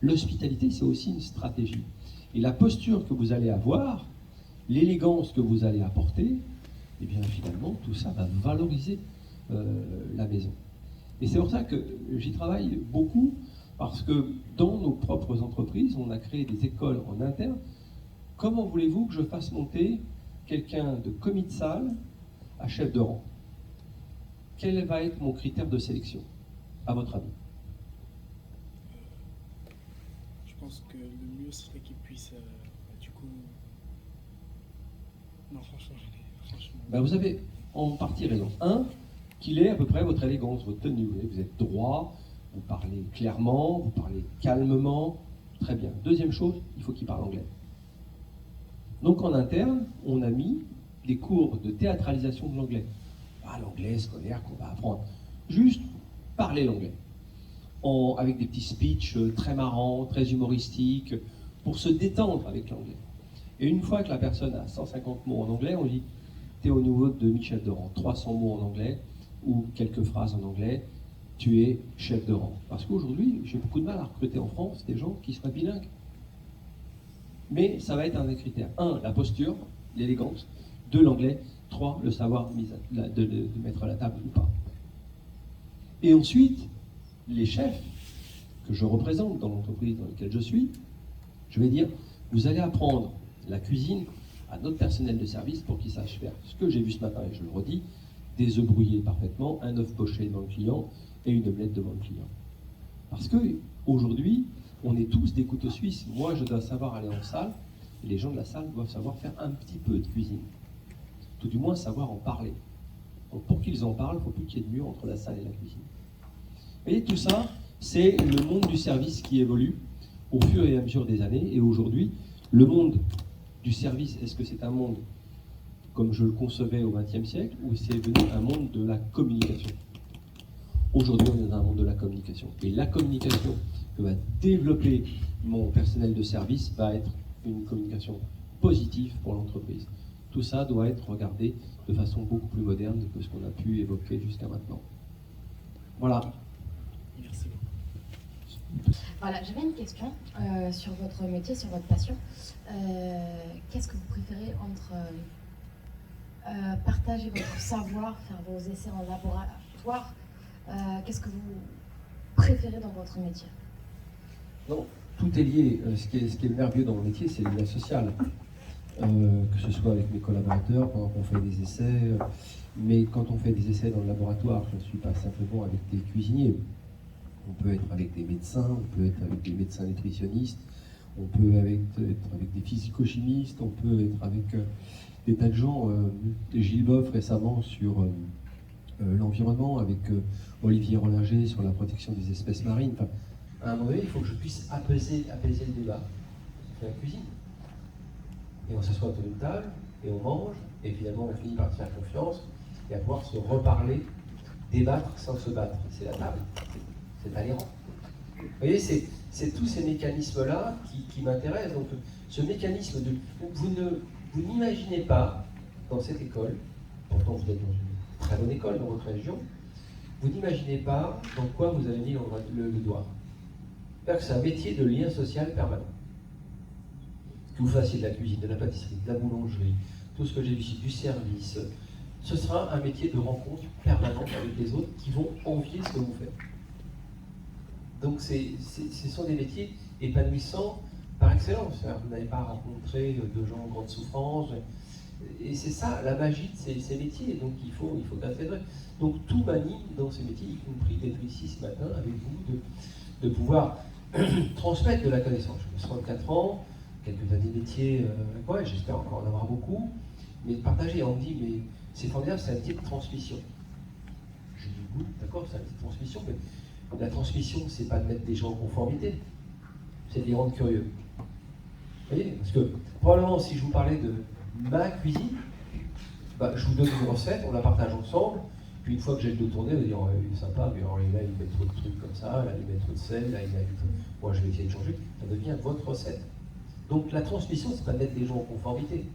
L'hospitalité, c'est aussi une stratégie. Et la posture que vous allez avoir, l'élégance que vous allez apporter, et bien finalement, tout ça va valoriser la maison. Et c'est pour ça que j'y travaille beaucoup, parce que dans nos propres entreprises, on a créé des écoles en interne. Comment voulez-vous que je fasse monter quelqu'un de commis de salle à chef de rang? Quel va être mon critère de sélection, à votre avis? Je pense que le mieux serait qu'il puisse, du coup... Non, franchement. Ben vous avez en partie raison. Un, qu'il ait à peu près votre élégance, votre tenue. Vous êtes droit, vous parlez clairement, vous parlez calmement. Très bien. Deuxième chose, il faut qu'il parle anglais. Donc en interne, on a mis des cours de théâtralisation de l'anglais. Pas l'anglais scolaire qu'on va apprendre. Juste parler l'anglais. Avec des petits speeches très marrants, très humoristiques, pour se détendre avec l'anglais. Et une fois que la personne a 150 mots en anglais, on dit tu es au niveau de mi-chef de rang. 300 mots en anglais, ou quelques phrases en anglais, tu es chef de rang. Parce qu'aujourd'hui, j'ai beaucoup de mal à recruter en France des gens qui soient bilingues. Mais ça va être un des critères. 1, la posture, l'élégance. 2, l'anglais. 3, le savoir de mettre à la table ou pas. Et ensuite, les chefs que je représente dans l'entreprise dans laquelle je suis, je vais dire, vous allez apprendre la cuisine à notre personnel de service pour qu'il sache faire ce que j'ai vu ce matin, et je le redis, des œufs brouillés parfaitement, un œuf poché devant le client et une omelette devant le client. Parce qu'aujourd'hui, on est tous des couteaux suisses. Moi, je dois savoir aller en salle, et les gens de la salle doivent savoir faire un petit peu de cuisine. Tout du moins, savoir en parler. Donc, pour qu'ils en parlent, il ne faut plus qu'il y ait de mur entre la salle et la cuisine. Vous voyez, tout ça, c'est le monde du service qui évolue au fur et à mesure des années. Et aujourd'hui, le monde du service, est-ce que c'est un monde comme je le concevais au XXe siècle, ou c'est devenu un monde de la communication? Aujourd'hui, on est dans un monde de la communication. Et la communication que va développer mon personnel de service va être une communication positive pour l'entreprise. Tout ça doit être regardé de façon beaucoup plus moderne que ce qu'on a pu évoquer jusqu'à maintenant. Voilà. Merci. Voilà, j'avais une question sur votre métier, sur votre passion. Qu'est-ce que vous préférez entre partager votre savoir, faire vos essais en laboratoire? Qu'est-ce que vous préférez dans votre métier? Non, tout est lié. Ce qui est merveilleux dans mon métier, c'est le lien social. Que ce soit avec mes collaborateurs, pendant qu'on fait des essais, mais quand on fait des essais dans le laboratoire, je ne suis pas simplement avec des cuisiniers. On peut être avec des médecins, on peut être avec des médecins nutritionnistes, on peut être avec des physico-chimistes, on peut être avec des tas de gens. Gilles Boeuf récemment sur l'environnement, avec Olivier Rollinger sur la protection des espèces marines. Enfin, à un moment donné, il faut que je puisse apaiser le débat. C'est la cuisine. Et on s'assoit autour d'une table, et on mange, et finalement on finit par se faire confiance, et à pouvoir se reparler, débattre sans se battre. C'est la table, c'est Talleyrand. Vous voyez, c'est tous ces mécanismes-là qui m'intéressent. Donc ce mécanisme de... Vous n'imaginez pas, dans cette école, pourtant vous êtes dans une très bonne école dans votre région, vous n'imaginez pas dans quoi vous avez mis le doigt. C'est un métier de lien social permanent. Que vous fassiez de la cuisine, de la pâtisserie, de la boulangerie, tout ce que j'ai vu ici, du service, ce sera un métier de rencontre permanente avec les autres qui vont envier ce que vous faites. Donc ce sont des métiers épanouissants par excellence. Vous n'avez pas rencontré de gens en grande souffrance. Et c'est ça, la magie de ces métiers. Donc il faut intégrer. Donc tout m'anime dans ces métiers, y compris d'être ici ce matin avec vous, de pouvoir transmettre de la connaissance. Je me 34 ans, quelques années de métier, ouais, j'espère encore en avoir beaucoup, mais de partager. On me dit, mais c'est formidable, c'est un métier de transmission. j'ai du goût, d'accord, c'est une transmission, mais la transmission, c'est pas de mettre des gens en conformité, c'est de les rendre curieux. Vous voyez, parce que probablement si je vous parlais de ma cuisine, bah, je vous donne une recette, on la partage ensemble, puis une fois que j'ai le dos tourné, vous allez dire, oh, il est sympa, mais alors, là il met trop de trucs comme ça, là il met trop de sel, là il met... Moi je vais essayer de changer, ça devient votre recette. Donc la transmission, c'est pas de mettre des gens en conformité,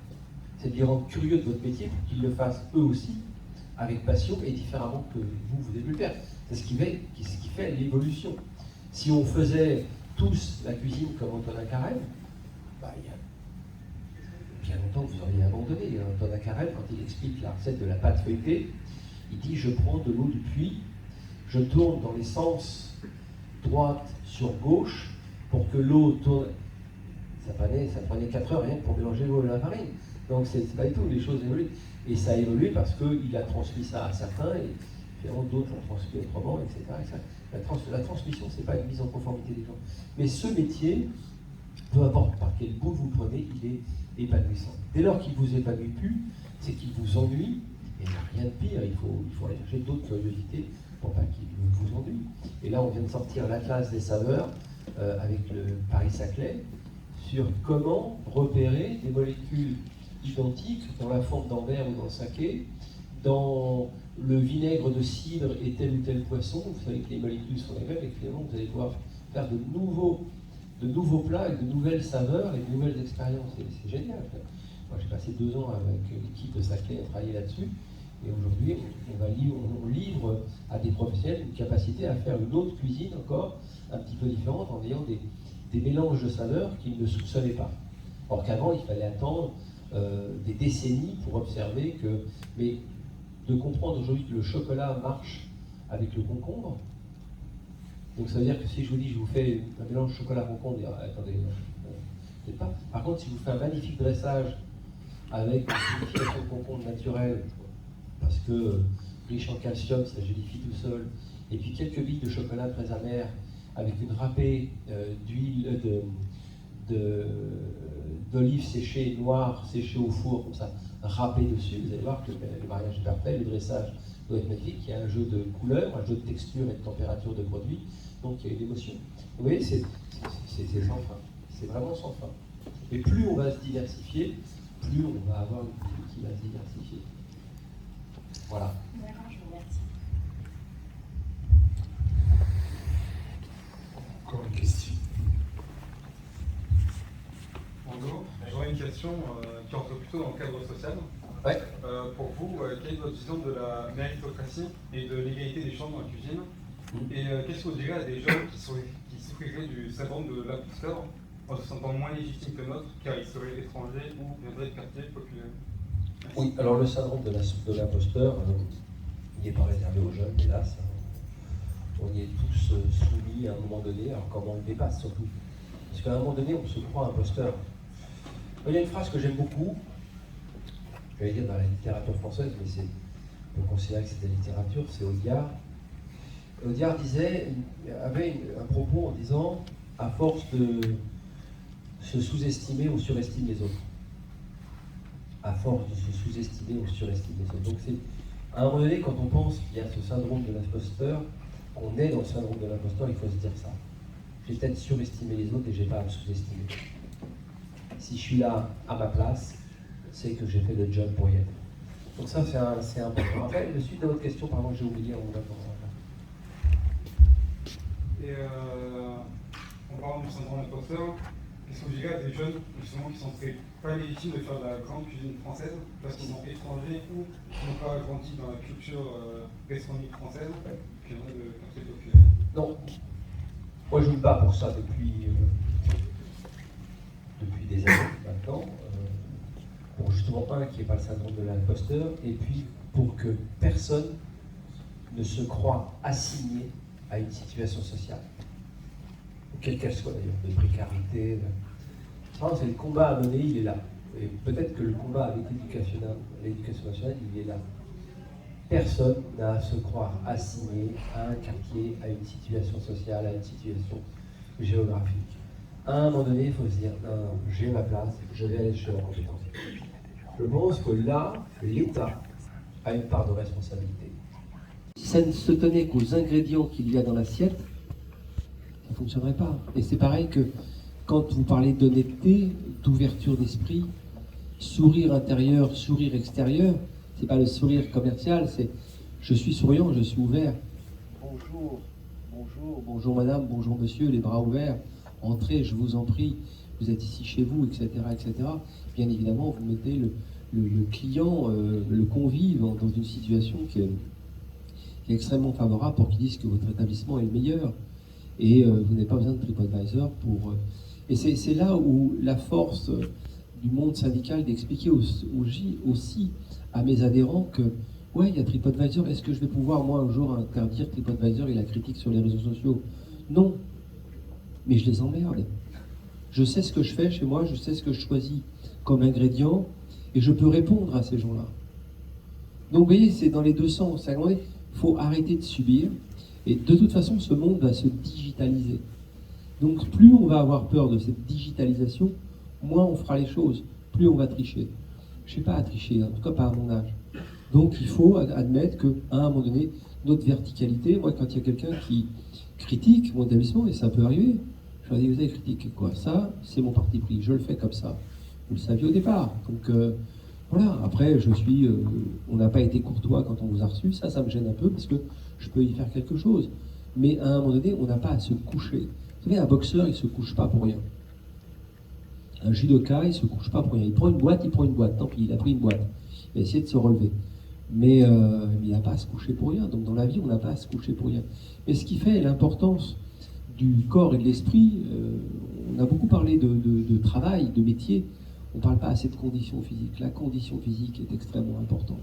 c'est de les rendre curieux de votre métier pour qu'ils le fassent eux aussi, avec passion et différemment que vous avez pu le faire. C'est ce qui fait l'évolution. Si on faisait tous la cuisine comme Antonin Carême, bah, il y a bien longtemps que vous auriez abandonné. Antonin Carême, quand il explique la recette de la pâte feuilletée, il dit « je prends de l'eau du puits, je tourne dans les sens droite sur gauche pour que l'eau tourne ». Ça prenait 4 heures rien que pour mélanger l'eau et la farine. Donc c'est pas du tout, les choses évoluent. Et ça a évolué parce qu'il a transmis ça à certains, et finalement d'autres l'ont transmis autrement, etc. La transmission, c'est pas une mise en conformité des gens. Mais ce métier, peu importe par quel bout vous prenez, il est épanouissant. Dès lors qu'il vous épanouit plus, c'est qu'il vous ennuie, et il n'y a rien de pire, il faut aller chercher d'autres curiosités pour pas qu'il vous ennuie. Et là, on vient de sortir l'Atlas des saveurs avec le Paris-Saclay sur comment repérer des molécules identiques dans la forme d'un verre ou d'un saké, dans le vinaigre de cidre et tel ou tel poisson. Vous savez que les molécules sont les mêmes et que finalement vous allez pouvoir faire de nouveaux plats avec de nouvelles saveurs et de nouvelles expériences. C'est génial. Moi j'ai passé 2 ans avec l'équipe de Saclay à travailler là-dessus, et aujourd'hui on livre à des professionnels une capacité à faire une autre cuisine encore un petit peu différente en ayant des mélanges de saveurs qu'ils ne soupçonnaient pas. Or qu'avant il fallait attendre des décennies pour observer que... Mais de comprendre aujourd'hui que le chocolat marche avec le concombre, donc ça veut dire que si je vous dis je vous fais un mélange chocolat-concombre, attendez, peut-être pas. Par contre, si je vous fais un magnifique dressage avec une purification de concombre naturelle, parce que riche en calcium, ça gélifie tout seul, et puis quelques billes de chocolat très amer avec une râpée d'huile d'olive séchée, noire, séchée au four, comme ça, râpée dessus, vous allez voir que le mariage est parfait, le dressage doit être magnifique, il y a un jeu de couleurs, un jeu de texture et de température de produit, donc il y a une émotion. Vous voyez, c'est sans fin, c'est vraiment sans fin. Et plus on va se diversifier, plus on va avoir une cuisine qui va se diversifier. Voilà. D'accord, je vous remercie. Encore une question. Bonjour, j'aurais une question qui entre plutôt dans le cadre social. Ouais. Pour vous, quelle est votre vision de la méritocratie et de l'égalité des chances dans la cuisine? Et qu'est-ce que vous direz à des jeunes qui souffriraient du syndrome de l'imposteur en se sentant moins légitimes que l'autre car ils seraient étrangers ou viendraient de quartiers populaires? Oui, alors le syndrome de l'imposteur, il n'est pas réservé aux jeunes, hélas. On y est tous soumis à un moment donné, alors comment on le dépasse surtout. Parce qu'à un moment donné, on se croit imposteur. Il y a une phrase que j'aime beaucoup, je vais dire dans la littérature française, mais on peut considérer que c'est de la littérature, c'est Audiard. Audiard avait un propos en disant, à force de se sous-estimer, on surestime les autres. À force de se sous-estimer, on surestime les autres. Donc c'est, à un moment donné, quand on pense qu'il y a ce syndrome de l'imposteur, qu'on est dans le syndrome de l'imposteur, il faut se dire ça. J'ai peut-être surestimé les autres et j'ai pas à me sous-estimer. Si je suis là à ma place, c'est que j'ai fait le job pour y être. Donc ça, c'est important. Après, le suite de votre question, pardon, j'ai oublié en vous répondant. Et en parlant du syndrome d'imposteur, qu'est-ce que vous direz à des jeunes justement qui sont pas légitimes de faire de la grande cuisine française parce qu'ils sont étrangers ou qui n'ont pas grandi dans la culture gastronomique française, qui viendraient de quartiers populaires? Non. Moi, je me bats pour ça depuis des années maintenant, pour justement, qu'il n'y ait pas le syndrome de l'imposteur, et puis pour que personne ne se croie assigné à une situation sociale, quelle qu'elle soit d'ailleurs, de précarité. C'est le combat à mener, il est là. Et peut-être que le combat avec l'éducation nationale, il est là. Personne n'a à se croire assigné à un quartier, à une situation sociale, à une situation géographique. À un moment donné, il faut se dire, non, j'ai ma place, je vais aller chercher la compétence. Je pense que là, l'État a une part de responsabilité. Si ça ne se tenait qu'aux ingrédients qu'il y a dans l'assiette, ça ne fonctionnerait pas. Et c'est pareil que quand vous parlez d'honnêteté, d'ouverture d'esprit, sourire intérieur, sourire extérieur, c'est pas le sourire commercial, c'est je suis souriant, je suis ouvert. Bonjour, bonjour, bonjour madame, bonjour monsieur, les bras ouverts, entrez, je vous en prie, vous êtes ici chez vous, etc., etc. Bien évidemment, vous mettez le client, le convive dans une situation qui est extrêmement favorable pour qu'il dise que votre établissement est le meilleur. Et vous n'avez pas besoin de TripAdvisor pour... Et c'est là où la force du monde syndical d'expliquer aussi à mes adhérents que, ouais, il y a TripAdvisor, est-ce que je vais pouvoir, moi, un jour, interdire TripAdvisor et la critique sur les réseaux sociaux? Non. Mais je les emmerde. Je sais ce que je fais chez moi, je sais ce que je choisis comme ingrédient, et je peux répondre à ces gens-là. Donc, vous voyez, c'est dans les deux sens. Il faut arrêter de subir, et de toute façon, ce monde va se digitaliser. Donc, plus on va avoir peur de cette digitalisation, moins on fera les choses, plus on va tricher. Je ne sais pas à tricher, en tout cas pas à mon âge. Donc, il faut admettre qu'à un moment donné, notre verticalité, moi, quand il y a quelqu'un qui critique mon établissement, et ça peut arriver, je leur dis, vous avez critiqué quoi? Ça, c'est mon parti pris, je le fais comme ça. Vous le saviez au départ. Donc, voilà, après, on n'a pas été courtois quand on vous a reçu, ça me gêne un peu, parce que je peux y faire quelque chose. Mais à un moment donné, on n'a pas à se coucher. Vous savez, un boxeur, il ne se couche pas pour rien. Un judoka, il ne se couche pas pour rien. Il prend une boîte, tant pis, il a pris une boîte. Il va essayer de se relever. Mais il n'a pas à se coucher pour rien. Donc dans la vie, on n'a pas à se coucher pour rien. Mais ce qui fait l'importance du corps et de l'esprit, on a beaucoup parlé de travail, de métier. On ne parle pas assez de conditions physiques. La condition physique est extrêmement importante.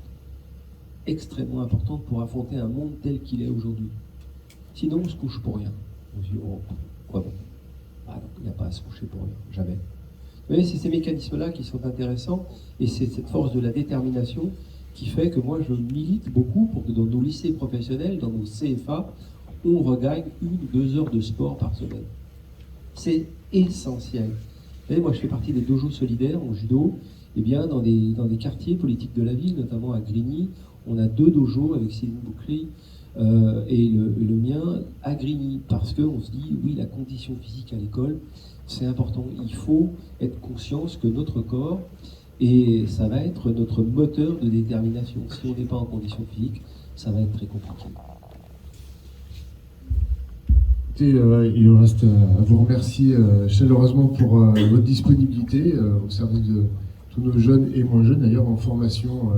Extrêmement importante pour affronter un monde tel qu'il est aujourd'hui. Sinon, on se couche pour rien. On se dit, oh, quoi bon? Ah, donc il n'y a pas à se coucher pour rien, jamais. Vous voyez, c'est ces mécanismes-là qui sont intéressants, et c'est cette force de la détermination qui fait que moi, je milite beaucoup pour que dans nos lycées professionnels, dans nos CFA, on regagne 1 ou 2 heures de sport par semaine. C'est essentiel. Vous voyez, moi, je fais partie des dojos solidaires en judo. Eh bien, dans des quartiers politiques de la ville, notamment à Grigny, on a 2 dojos avec Céline Boucry et le mien à Grigny, parce qu'on se dit, oui, la condition physique à l'école, c'est important. Il faut être conscient que notre corps, et ça va être notre moteur de détermination. Si on n'est pas en condition physique, ça va être très compliqué. Il nous reste à vous remercier chaleureusement pour votre disponibilité au service de tous nos jeunes et moins jeunes, d'ailleurs en formation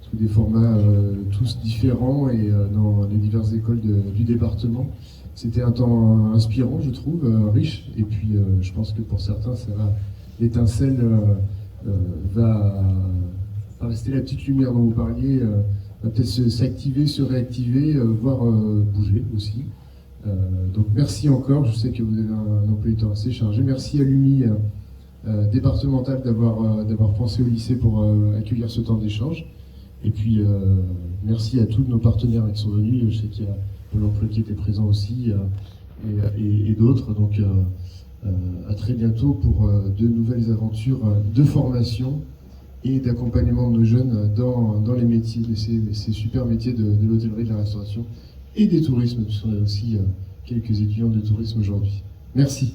sous des formats tous différents et dans les diverses écoles du département. C'était un temps inspirant, je trouve, riche, et puis je pense que pour certains, l'étincelle va rester la petite lumière dont vous parliez, va peut-être s'activer, se réactiver, voire bouger aussi. Donc merci encore, je sais que vous avez un emploi du temps assez chargé. Merci à l'UMI départemental d'avoir pensé au lycée pour accueillir ce temps d'échange. Et puis merci à tous nos partenaires qui sont venus. Je sais qu'il y a Pôle emploi qui était présent aussi et d'autres. Donc à très bientôt pour de nouvelles aventures de formation et d'accompagnement de nos jeunes dans les métiers, ces super métiers de l'hôtellerie, de la restauration et des tourismes, puisqu'on a aussi quelques étudiants de tourisme aujourd'hui. Merci.